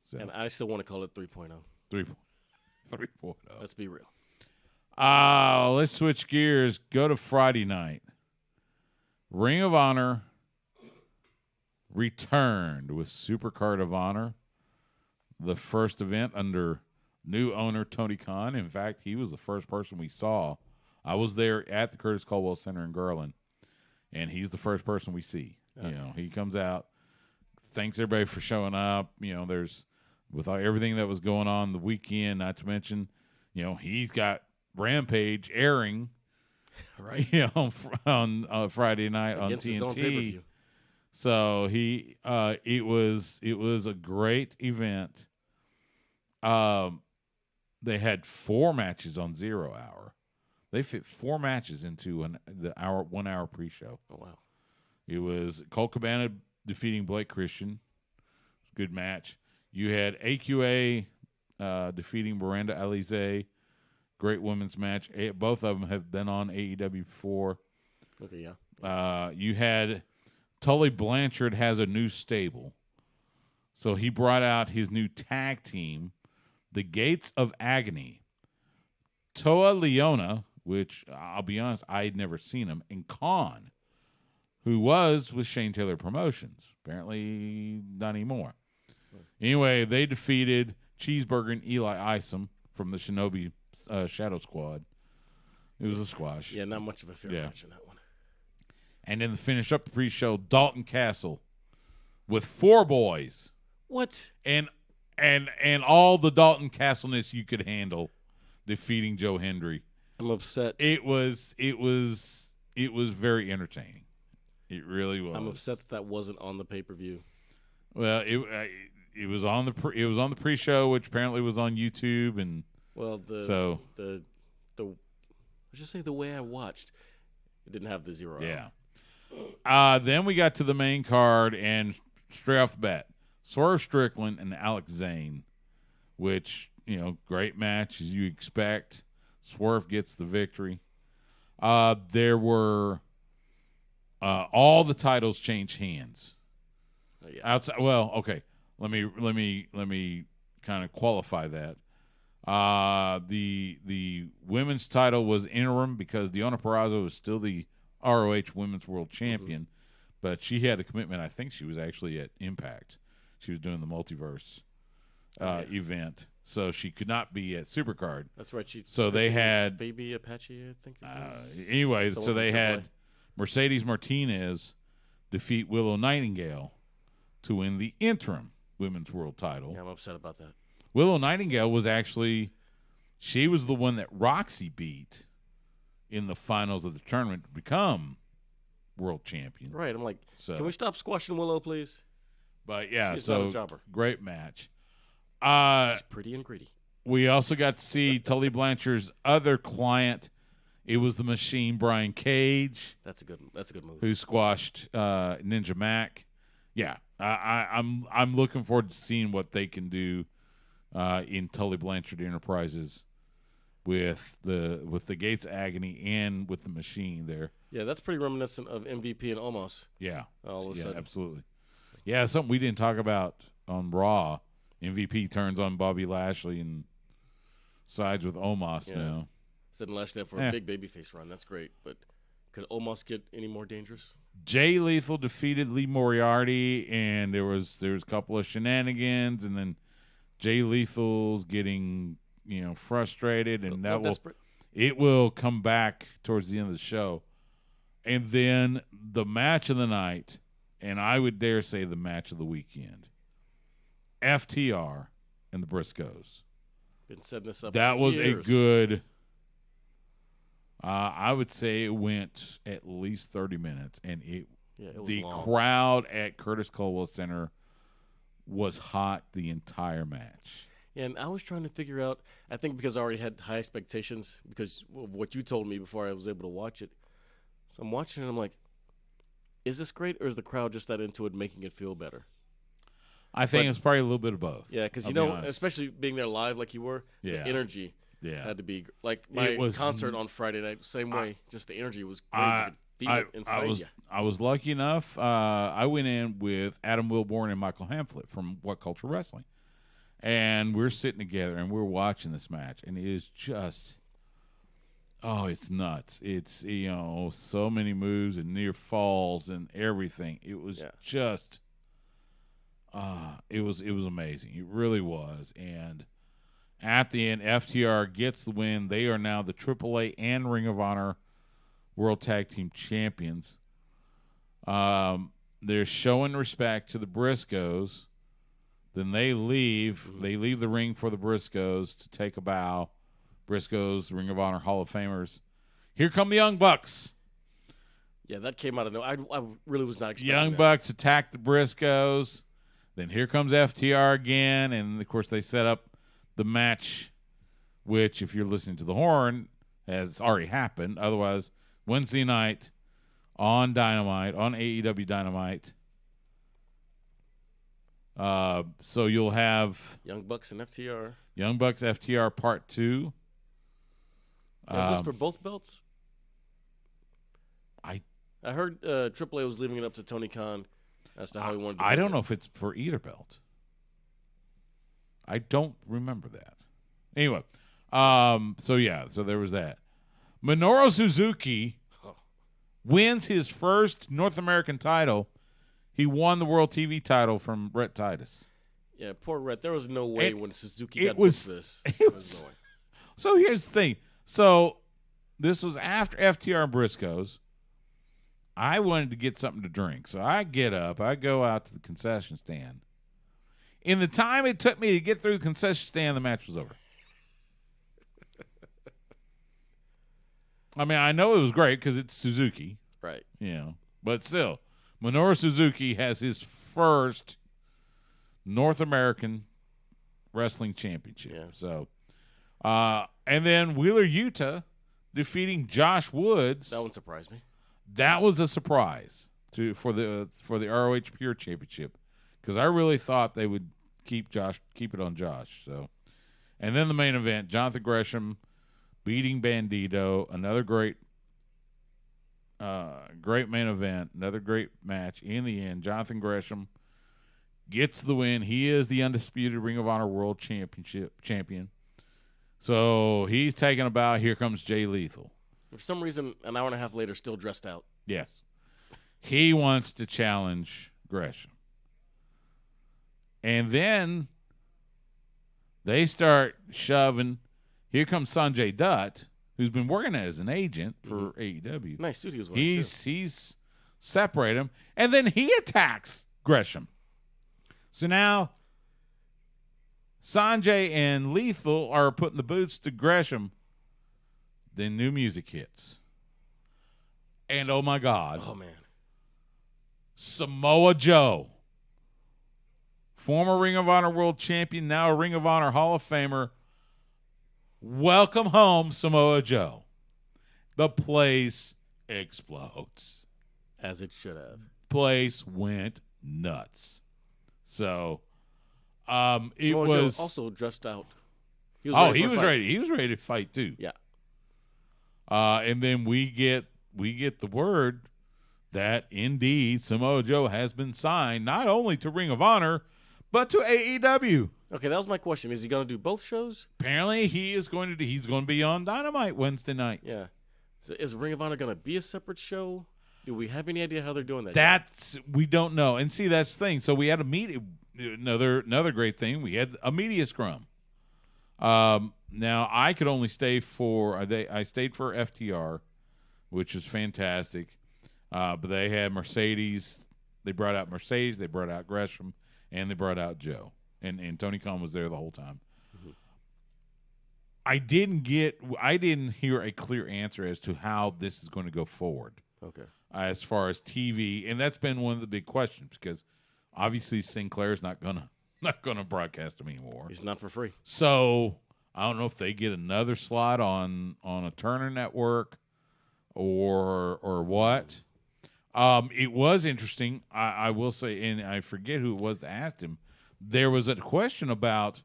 So. And I still want to call it 3.0. 3.0. Let's be real. Let's switch gears. Go to Friday night. Ring of Honor returned with Supercard of Honor, the first event under new owner Tony Khan. In fact, he was the first person we saw. I was there at the Curtis Caldwell Center in Garland, and he's the first person we see. He comes out, thanks everybody for showing up. There's with everything that was going on the weekend, not to mention, he's got Rampage airing. Right. On Friday night against on TNT. His own pay-per-view. So it was a great event. They had 4 matches on 0 hour. They fit 4 matches into the 1 hour pre-show. Oh wow. It was Colt Cabana defeating Blake Christian. Good match. You had AQA defeating Miranda Alize. Great women's match. Both of them have been on AEW before. Okay, yeah. You had Tully Blanchard has a new stable. So he brought out his new tag team, the Gates of Agony. Toa Leona, which I'll be honest, I had never seen him, and Khan, who was with Shane Taylor Promotions. Apparently not anymore. Anyway, they defeated Cheeseburger and Eli Isom from the Shinobi Shadow Squad. It was a squash. Yeah, not much of a fair match in that one. And then to finish up the pre-show, Dalton Castle with 4 boys. What? And all the Dalton Castle-ness you could handle defeating Joe Hendry. I'm upset. It was very entertaining. It really was. I'm upset that wasn't on the pay-per-view. Well, it was on the pre-show, which apparently was on YouTube, and let's just say the way I watched, it didn't have the 0 yeah. Then we got to the main card, and straight off the bat, Swerve Strickland and Alex Zane, which, great match as you expect. Swerve gets the victory. There were all the titles changed hands. Yeah. Outside, well, okay. Let me kind of qualify that. The women's title was interim because Deonna Purrazzo was still the ROH Women's World Champion, but she had a commitment. I think she was actually at Impact. She was doing the Multiverse event, so she could not be at Supercard. That's right. They had Baby Apache, I think. Anyways, so they had Mercedes Martinez defeat Willow Nightingale to win the interim Women's World title. Yeah, I'm upset about that. Willow Nightingale was she was the one that Roxy beat in the finals of the tournament to become world champion. Right. I'm like, can we stop squashing Willow, please? But yeah, She's not a so jobber. Great match. She's pretty and greedy. We also got to see Tully Blanchard's other client. It was the Machine, Brian Cage. That's a good move. Who squashed Ninja Mac. Yeah, I'm looking forward to seeing what they can do in Tully Blanchard Enterprises with the Gates of Agony and with the Machine there. Yeah, that's pretty reminiscent of MVP and Omos. Yeah, all of a sudden, absolutely. Yeah, something we didn't talk about on Raw. MVP turns on Bobby Lashley and sides with Omos now. Said Lashley up for a big babyface run. That's great, but could Omos get any more dangerous? Jay Lethal defeated Lee Moriarty, and there was a couple of shenanigans, and then Jay Lethal's getting frustrated, and it will come back towards the end of the show. And then the match of the night, and I would dare say the match of the weekend, FTR and the Briscoes. Been setting this up. That for was years. a good. I would say it went at least 30 minutes, and it was the long. crowd at Curtis Culwell Center was hot the entire match. And I was trying to figure out, I think because I already had high expectations because of what you told me before I was able to watch it. So I'm watching it and I'm like, is this great or is the crowd just that into it making it feel better? I think it's probably a little bit of both. Yeah, because, especially being there live like you were, the energy had to be. Like my concert on Friday night, same way, just the energy was great. You could feel it inside you. I was lucky enough. I went in with Adam Wilborn and Michael Hamflett from What Culture Wrestling. And we're sitting together, and we're watching this match, and it is just, it's nuts. It's, so many moves and near falls and everything. It was just, it was amazing. It really was. And at the end, FTR gets the win. They are now the AAA and Ring of Honor World Tag Team Champions. They're showing respect to the Briscoes. Then they leave. Mm-hmm. They leave the ring for the Briscoes to take a bow. Briscoes, Ring of Honor Hall of Famers. Here come the Young Bucks. Yeah, that came out of nowhere. I really was not expecting Young that. Bucks attack the Briscoes. Then here comes FTR again. And, of course, they set up the match, which, if you're listening to the horn, has already happened. Otherwise, Wednesday night on Dynamite, on AEW Dynamite. So you'll have Young Bucks and FTR. Young Bucks FTR Part 2. Is this for both belts? I heard AAA was leaving it up to Tony Khan as to how he wanted to. I don't know if it's for either belt. I don't remember that. Anyway, so there was that. Minoru Suzuki wins his first North American title. He won the World TV title from Rhett Titus. Yeah, poor Rhett. There was no way when Suzuki got this. So here's the thing. So this was after FTR and Briscoes. I wanted to get something to drink. So I get up. I go out to the concession stand. In the time it took me to get through the concession stand, the match was over. I mean, I know it was great because it's Suzuki. Right. But still. Minoru Suzuki has his first North American Wrestling Championship. Yeah. So, and then Wheeler Yuta defeating Josh Woods. That one surprised me. That was a surprise for the ROH Pure Championship, because I really thought they would keep it on Josh. So, and then the main event, Jonathan Gresham beating Bandito, another great main event, another great match. In the end, Jonathan Gresham gets the win. He is the undisputed Ring of Honor World Champion. So he's taking a bow. Here comes Jay Lethal. For some reason, an hour and a half later, still dressed out. Yes. He wants to challenge Gresham. And then they start shoving. Here comes Sanjay Dutt, who's been working as an agent for AEW. Nice suit he was wearing, He's separated him. And then he attacks Gresham. So now Sanjay and Lethal are putting the boots to Gresham. Then new music hits. And oh my God. Oh, man. Samoa Joe, former Ring of Honor World Champion, now a Ring of Honor Hall of Famer. Welcome home, Samoa Joe. The place explodes. As it should have. Place went nuts. So, it Samoa was Joe also dressed out. He was ready. He was ready to fight too. Yeah. And then we get the word that indeed Samoa Joe has been signed not only to Ring of Honor, but to AEW. Okay, that was my question. Is he going to do both shows? Apparently, he's going to be on Dynamite Wednesday night. Yeah. So is Ring of Honor going to be a separate show? Do we have any idea how they're doing that? We don't know. And see, that's the thing. So we had a media. Another great thing. We had a media scrum. Now I could only stay for I stayed for FTR, which was fantastic. But they had Mercedes. They brought out Mercedes. They brought out Gresham, and they brought out Joe. And Tony Khan was there the whole time. Mm-hmm. I didn't hear a clear answer as to how this is going to go forward. Okay. As far as TV, and that's been one of the big questions, because obviously Sinclair's not gonna broadcast them anymore. He's not for free. So I don't know if they get another slot on a Turner network or what. It was interesting. I will say, and I forget who it was that asked him. There was a question about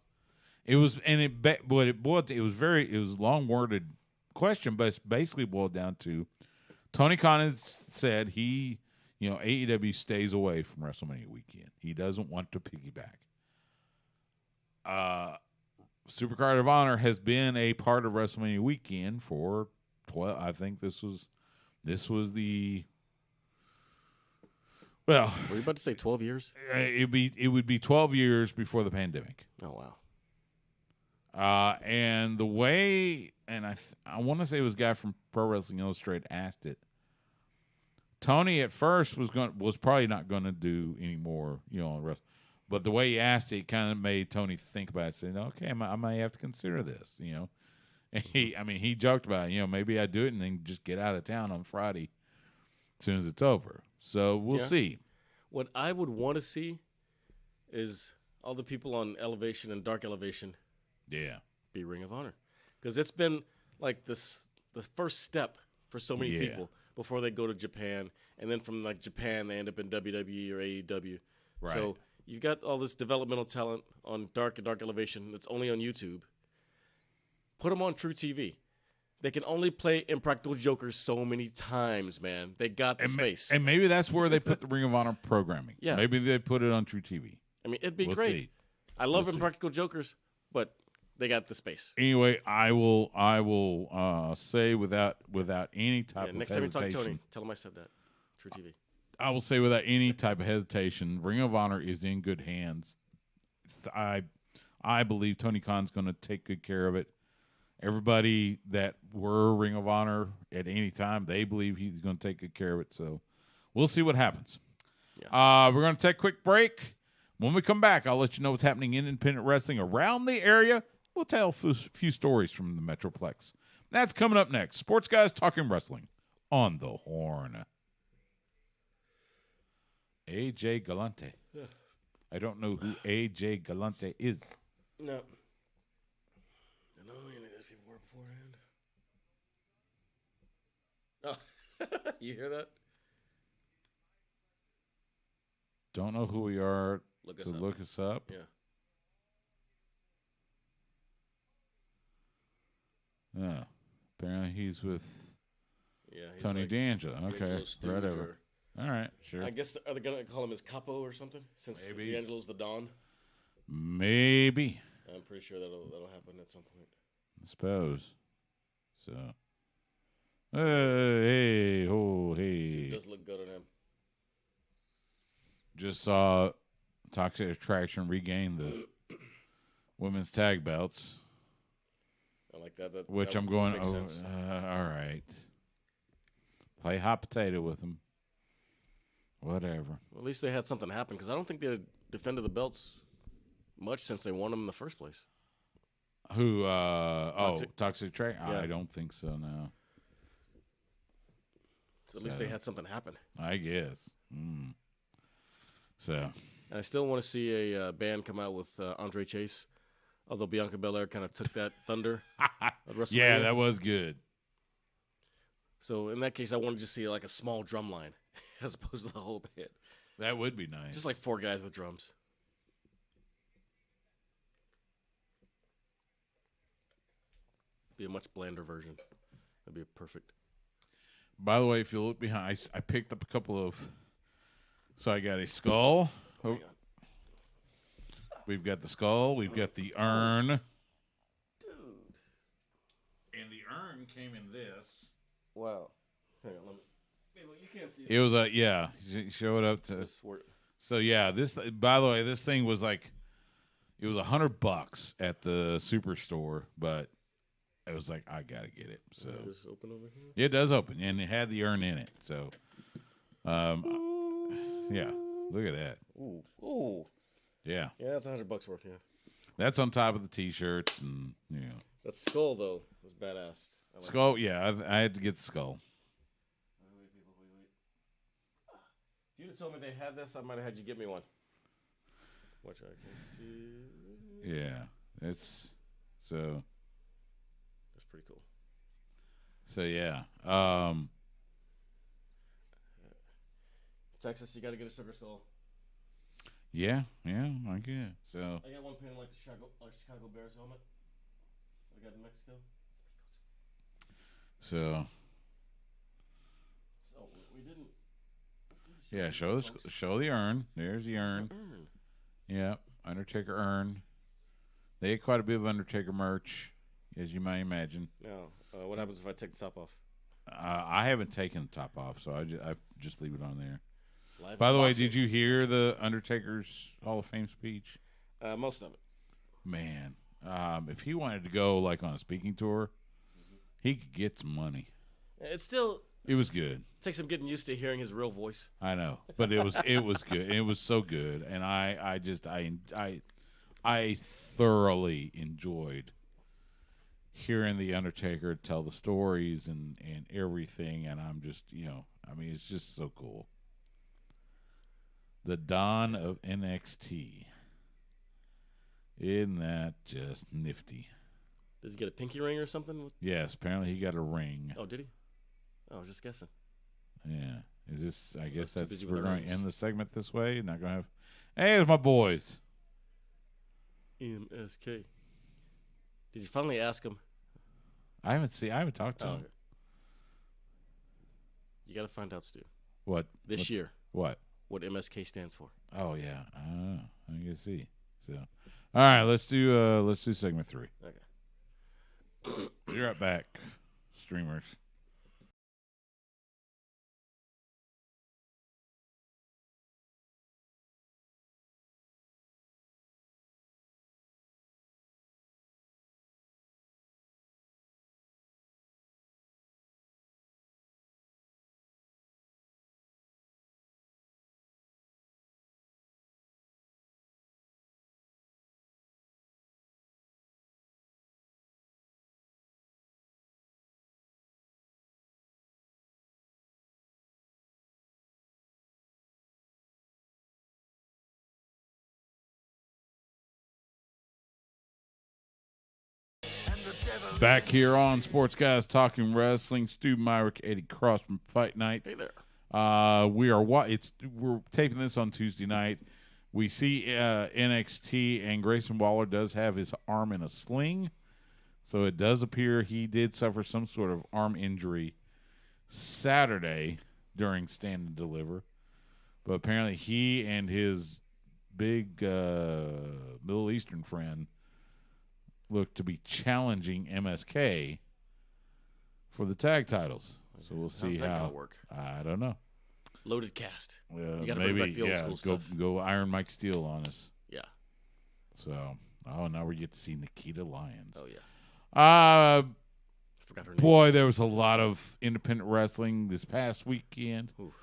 it was, and it was a long worded question, but it's basically boiled down to Tony Khan has said AEW stays away from WrestleMania weekend. He doesn't want to piggyback. Supercard of Honor has been a part of WrestleMania weekend for 12. I think this was the. Well, were you about to say 12 years? It would be 12 years before the pandemic. Oh wow! And the way, and I want to say it was a guy from Pro Wrestling Illustrated asked it. Tony at first was probably not going to do any more, on wrestling, but the way he asked it kind of made Tony think about it, saying, "Okay, I might have to consider this." And he joked about it. Maybe I do it and then just get out of town on Friday as soon as it's over. So we'll see. What I would want to see is all the people on Elevation and Dark Elevation. Yeah. Be Ring of Honor. Because it's been like the first step for so many people before they go to Japan. And then from Japan, they end up in WWE or AEW. Right. So you've got all this developmental talent on Dark and Dark Elevation that's only on YouTube. Put them on True TV. They can only play Impractical Jokers so many times, man. They got the space. And maybe that's where they put the Ring of Honor programming. Yeah. Maybe they put it on True TV. I mean, it'd be great. See. I love Impractical Jokers, but they got the space. Anyway, I will say without any type of next hesitation. Next time you talk to Tony, tell him I said that. True TV. I will say without any type of hesitation, Ring of Honor is in good hands. I believe Tony Khan's going to take good care of it. Everybody that were Ring of Honor at any time, they believe he's going to take good care of it. So we'll see what happens. Yeah. We're going to take a quick break. When we come back, I'll let you know what's happening in independent wrestling around the area. We'll tell a few stories from the Metroplex. That's coming up next. Sports Guys Talking Wrestling on the Horn. AJ Galante. Yeah. I don't know who AJ Galante is. No. I don't know any of those people were beforehand. Oh, you hear that? Don't know who we are. Look us up. Yeah. Yeah. Apparently he's with He's Tony like D'Angelo. Okay. Whatever. All right. Sure. I guess are they gonna call him as Capo or something? Since Maybe. D'Angelo's the Don. Maybe. I'm pretty sure that'll happen at some point. I suppose. So. Hey. It does look good on him. Just saw Toxic Attraction regain the women's tag belts. I like that. Which that I'm going, sense. All right. Play hot potato with them. Whatever. Well, at least they had something happen because I don't think they defended the belts much since they won them in the first place. Who? Toxic Attraction? Yeah. I don't think so, no. So at least they had something happen. I guess. So. And I still want to see a band come out with Andre Chase, although Bianca Belair kind of took that thunder at WrestleMania. Yeah, that was good. So in that case, I want to just see like a small drum line as opposed to the whole band. That would be nice. Just like 4 guys with drums. Be a much blander version. That'd be perfect. By the way, if you look behind, I picked up a couple of. So I got a skull. Oh. We've got the skull. We've got the urn. Dude. And the urn came in this. Wow. Hang on, let me. You can't see it. Was yeah. Show it up to. This so yeah, this. By the way, this thing was like, it was $100 at the Superstore, but it was like I gotta get it. So does this open over here? It does open, and it had the urn in it. So, yeah, look at that. Ooh. Yeah. Yeah, that's $100 worth. Yeah. That's on top of the T-shirts, and That skull though was badass. Skull, yeah, I had to get the skull. Wait. If you'd have told me they had this, I might have had you get me one. Which I can see. Yeah, it's so. That's pretty cool. So yeah, Texas, you got to get a sugar skull. Yeah, I get. So I got one pin like the Chicago Bears helmet. I got in Mexico. So we didn't. Yeah, show the urn. There's the urn. Yeah, Undertaker urn. They get quite a bit of Undertaker merch, as you might imagine. No, what happens if I take the top off? I haven't taken the top off, so I just leave it on there. Live By the way, boxing. did you hear the Undertaker's Hall of Fame speech? Most of it. Man, if he wanted to go like on a speaking tour, he could get some money. It was good. Takes him getting used to hearing his real voice. I know, but it was good. It was so good, and I thoroughly enjoyed hearing the Undertaker tell the stories and everything, and I'm just it's just so cool. The Don of NXT. Isn't that just nifty? Does he get a pinky ring or something? Yes, apparently he got a ring. Oh, did he? I was just guessing. Yeah. Is this? I guess too busy we're with going to earnings. end the segment this way. Not going to have. Hey, there's my boys. MSK. Did you finally ask him? I haven't talked to him. Okay. You got to find out, Stu. What? This year. What? What MSK stands for. Oh yeah. I can see. So, all right. Let's do segment 3. Okay. Be right back, streamers. Back here on Sports Guys Talking Wrestling, Stu Myrick, Eddie Cross from Fight Night. Hey there. We're taping this on Tuesday night. We see NXT, and Grayson Waller does have his arm in a sling, so it does appear he did suffer some sort of arm injury Saturday during Stand and Deliver. But apparently he and his big Middle Eastern friend look to be challenging MSK for the tag titles. So we'll see How's that how. gonna work? I don't know. Loaded cast. You gotta bring back the old school stuff. Go Iron Mike Steele on us. Yeah. So, now we get to see Nikita Lyons. Oh, yeah. Forgot her name. Boy, there was a lot of independent wrestling this past weekend. Oof.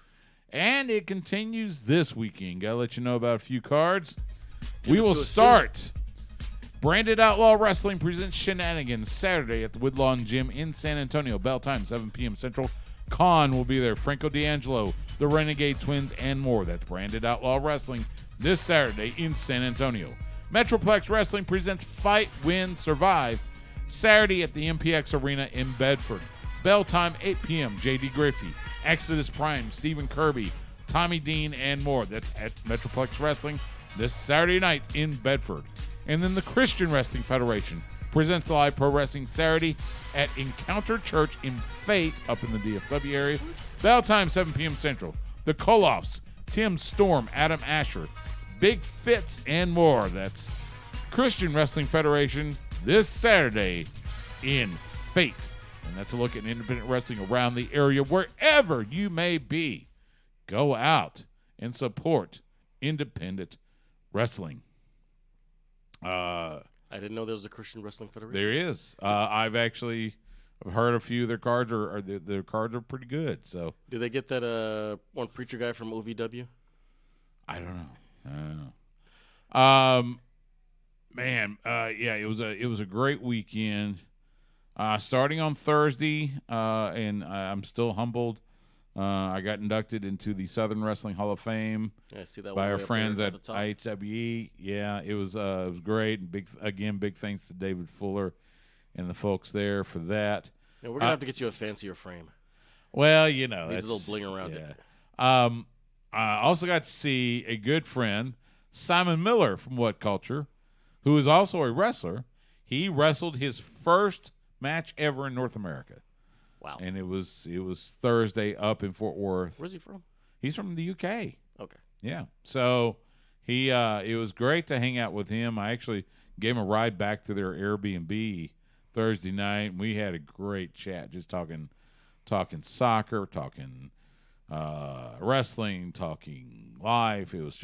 And it continues this weekend. Gotta let you know about a few cards. We will start. Branded Outlaw Wrestling presents Shenanigans Saturday at the Woodlawn Gym in San Antonio. Bell time, 7 p.m. Central. Khan will be there. Franco D'Angelo, the Renegade Twins, and more. That's Branded Outlaw Wrestling this Saturday in San Antonio. Metroplex Wrestling presents Fight, Win, Survive Saturday at the MPX Arena in Bedford. Bell time, 8 p.m. J.D. Griffey, Exodus Prime, Stephen Kirby, Tommy Dean, and more. That's at Metroplex Wrestling this Saturday night in Bedford. And then the Christian Wrestling Federation presents Live Pro Wrestling Saturday at Encounter Church in Fate up in the DFW area. Bell time, 7 p.m. Central. The Koloffs, Tim Storm, Adam Asher, Big Fitz, and more. That's Christian Wrestling Federation this Saturday in Fate. And that's a look at independent wrestling around the area, wherever you may be. Go out and support independent wrestling. I didn't know there was a Christian Wrestling Federation. There is. I've heard a few of their cards their cards are pretty good. So do they get that one preacher guy from OVW? I don't know. Yeah, it was a great weekend. Starting on Thursday, and I'm still humbled. I got inducted into the Southern Wrestling Hall of Fame by our friends at IHWE. Yeah, it was great. Big thanks to David Fuller and the folks there for that. Yeah, we're gonna have to get you a fancier frame. Well, that's a little bling around it. I also got to see a good friend, Simon Miller from What Culture, who is also a wrestler. He wrestled his first match ever in North America. Wow. And it was Thursday up in Fort Worth. Where's he from? He's from the UK. Okay. Yeah. So it was great to hang out with him. I actually gave him a ride back to their Airbnb Thursday night, and we had a great chat, just talking soccer, talking wrestling, talking life. It was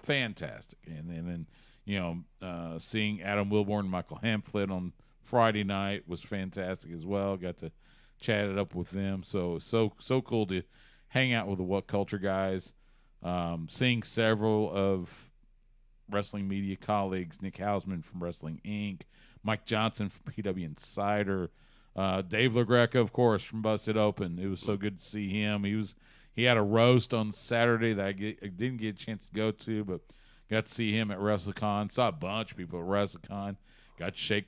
fantastic. And then seeing Adam Wilborn and Michael Hamflett on Friday night was fantastic as well. Got to chat it up with them. So cool to hang out with the What Culture guys. Seeing several of wrestling media colleagues, Nick Hausman from Wrestling Inc., Mike Johnson from PW Insider, Dave LaGreca, of course, from Busted Open. It was so good to see him. He had a roast on Saturday that I didn't get a chance to go to, but got to see him at WrestleCon. Saw a bunch of people at WrestleCon. Got to shake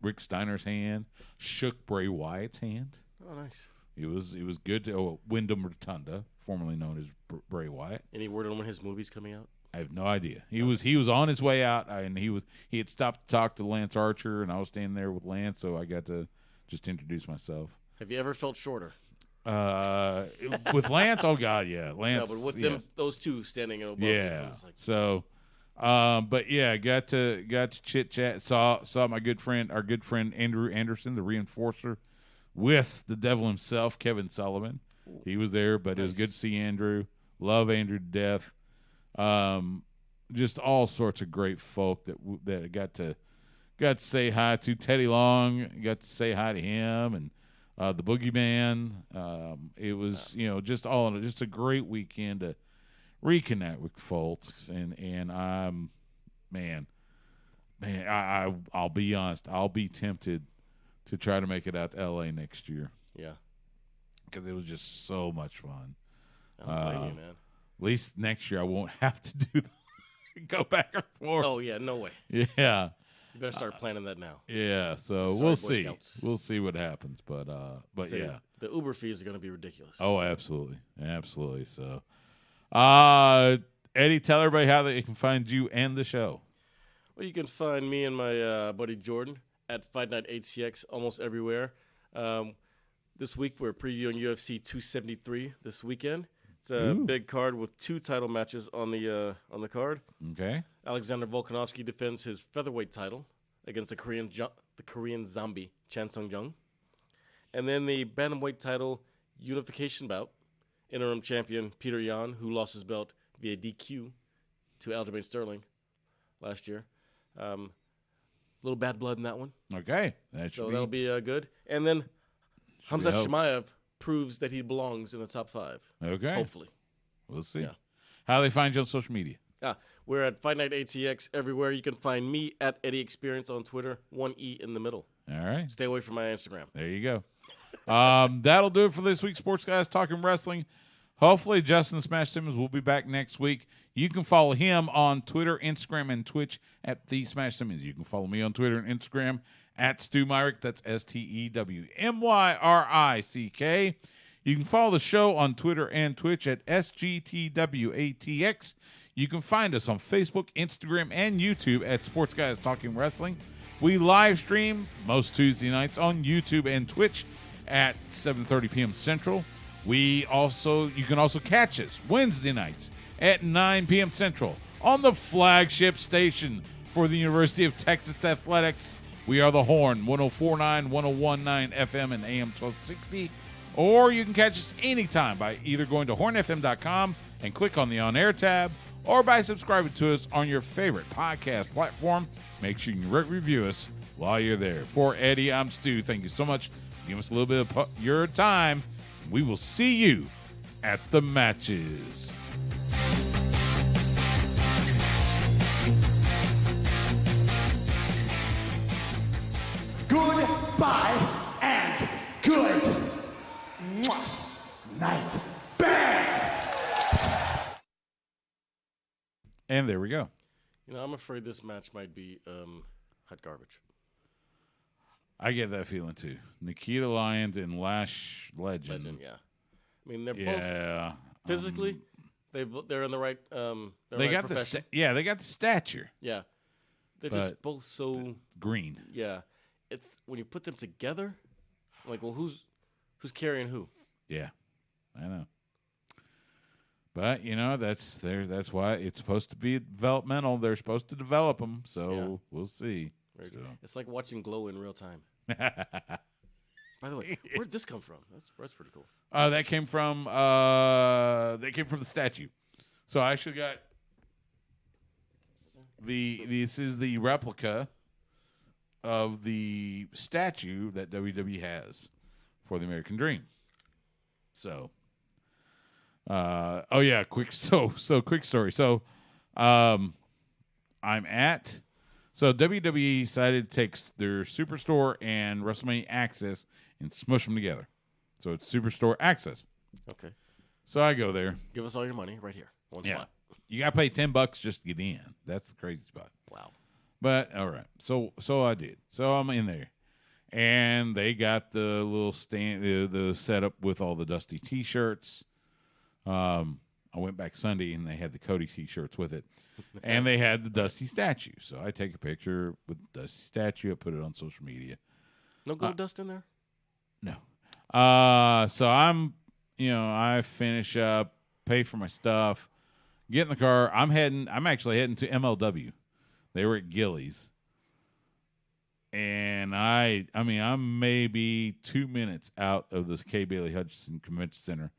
Rick Steiner's hand. Shook Bray Wyatt's hand. Oh, nice. It was good to Wyndham Rotunda, formerly known as Bray Wyatt. Any word on when his movie's coming out? I have no idea. He was on his way out, and he had stopped to talk to Lance Archer, and I was standing there with Lance, so I got to just introduce myself. Have you ever felt shorter? With Lance, oh God, yeah, Lance. No, but with those two standing above. Yeah. So, but yeah, got to chit chat. Saw our good friend Andrew Anderson, the reinforcer, with the devil himself, Kevin Sullivan. He was there, but It was good to see Andrew. Love Andrew to death. Just all sorts of great folk that got to say hi to. Teddy Long, got to say hi to him, and the Boogeyman. It was just a great weekend to reconnect with folks, and I'll be honest, I'll be tempted to try to make it out to LA next year. Yeah, because it was just so much fun. I don't blame you, man. At least next year I won't have to go back and forth. Oh yeah, no way. Yeah. You better start planning that now. Yeah, so Sorry, we'll Boy see. Scouts. We'll see what happens, but So, yeah. The Uber fees are going to be ridiculous. Oh, absolutely. Absolutely. So, Eddie, tell everybody how they can find you and the show. Well, you can find me and my buddy Jordan at Fight Night ATX almost everywhere. This week we're previewing UFC 273 this weekend. It's a big card with 2 title matches on the card. Okay. Alexander Volkanovski defends his featherweight title against the Korean zombie Chan Sung-jung. And then the bantamweight title unification bout, interim champion Peter Yan, who lost his belt via DQ to Aljamain Sterling last year. Little bad blood in that one. Okay. That'll be good. And then Hamzat Chimaev proves that he belongs in the top 5. Okay. Hopefully. We'll see. Yeah. How do they find you on social media? We're at Fight Night ATX everywhere. You can find me at Eddie Experience on Twitter, 1 E in the middle. All right. Stay away from my Instagram. There you go. That'll do it for this week, Sports Guys Talking Wrestling. Hopefully, Justin Smash Simmons will be back next week. You can follow him on Twitter, Instagram, and Twitch at The Smash Simmons. You can follow me on Twitter and Instagram at Stu Myrick. That's STEWMYRICK. You can follow the show on Twitter and Twitch at SGTWATX. You can find us on Facebook, Instagram, and YouTube at Sports Guys Talking Wrestling. We live stream most Tuesday nights on YouTube and Twitch at 7:30 p.m. Central. You can also catch us Wednesday nights at 9 p.m. Central on the flagship station for the University of Texas Athletics. We are the Horn, 104.9, 101.9 FM and AM 1260. Or you can catch us anytime by either going to hornfm.com and click on the on-air tab, or by subscribing to us on your favorite podcast platform. Make sure you review us while you're there. For Eddie, I'm Stu. Thank you so much. Give us a little bit of your time. We will see you at the matches. Goodbye and good night. Bang! And there we go. I'm afraid this match might be hot garbage. I get that feeling too. Nikita Lyons and Lash Legend. Yeah. I mean, they're both physically. They're in the right. They got profession. they got the stature. Yeah, they're just both so green. Yeah, it's when you put them together, like, well, who's carrying who? Yeah, I know. But that's why it's supposed to be developmental. They're supposed to develop them, so we'll see. It's like watching Glow in real time. By the way, where'd this come from? That's pretty cool. That came from the statue. So I actually got this is the replica of the statue that WWE has for the American Dream. So quick story. So WWE decided to take their Superstore and WrestleMania Access and smush them together. So it's Superstore Access. Okay. So I go there. Give us all your money right here. One spot. You got to pay $10 just to get in. That's the crazy spot. Wow. But all right. So I did. So I'm in there. And they got the little stand, the setup with all the Dusty T-shirts. I went back Sunday and they had the Cody T-shirts with it. And they had the Dusty statue. So I take a picture with the Dusty statue. I put it on social media. No gold dust in there? No. So I finish up, pay for my stuff, get in the car. I'm actually heading to MLW. They were at Gillies. And I'm maybe 2 minutes out of this Kay Bailey Hutchinson Convention Center.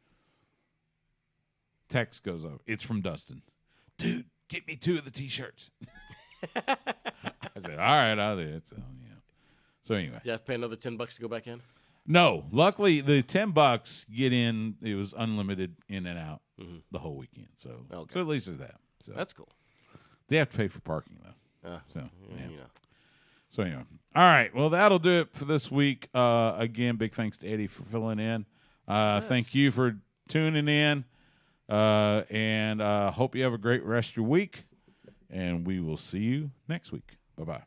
Text goes over. It's from Dustin. Dude, get me 2 of the T-shirts. I said, all right, I'll do it. So anyway. Did you have to pay another $10 to go back in? No. Luckily, the $10 get in. It was unlimited in and out the whole weekend. So at least there's that. So that's cool. They have to pay for parking, though. So anyway. All right. Well, that'll do it for this week. Again, big thanks to Eddie for filling in. Thank you for tuning in. And hope you have a great rest of your week. And we will see you next week. Bye-bye.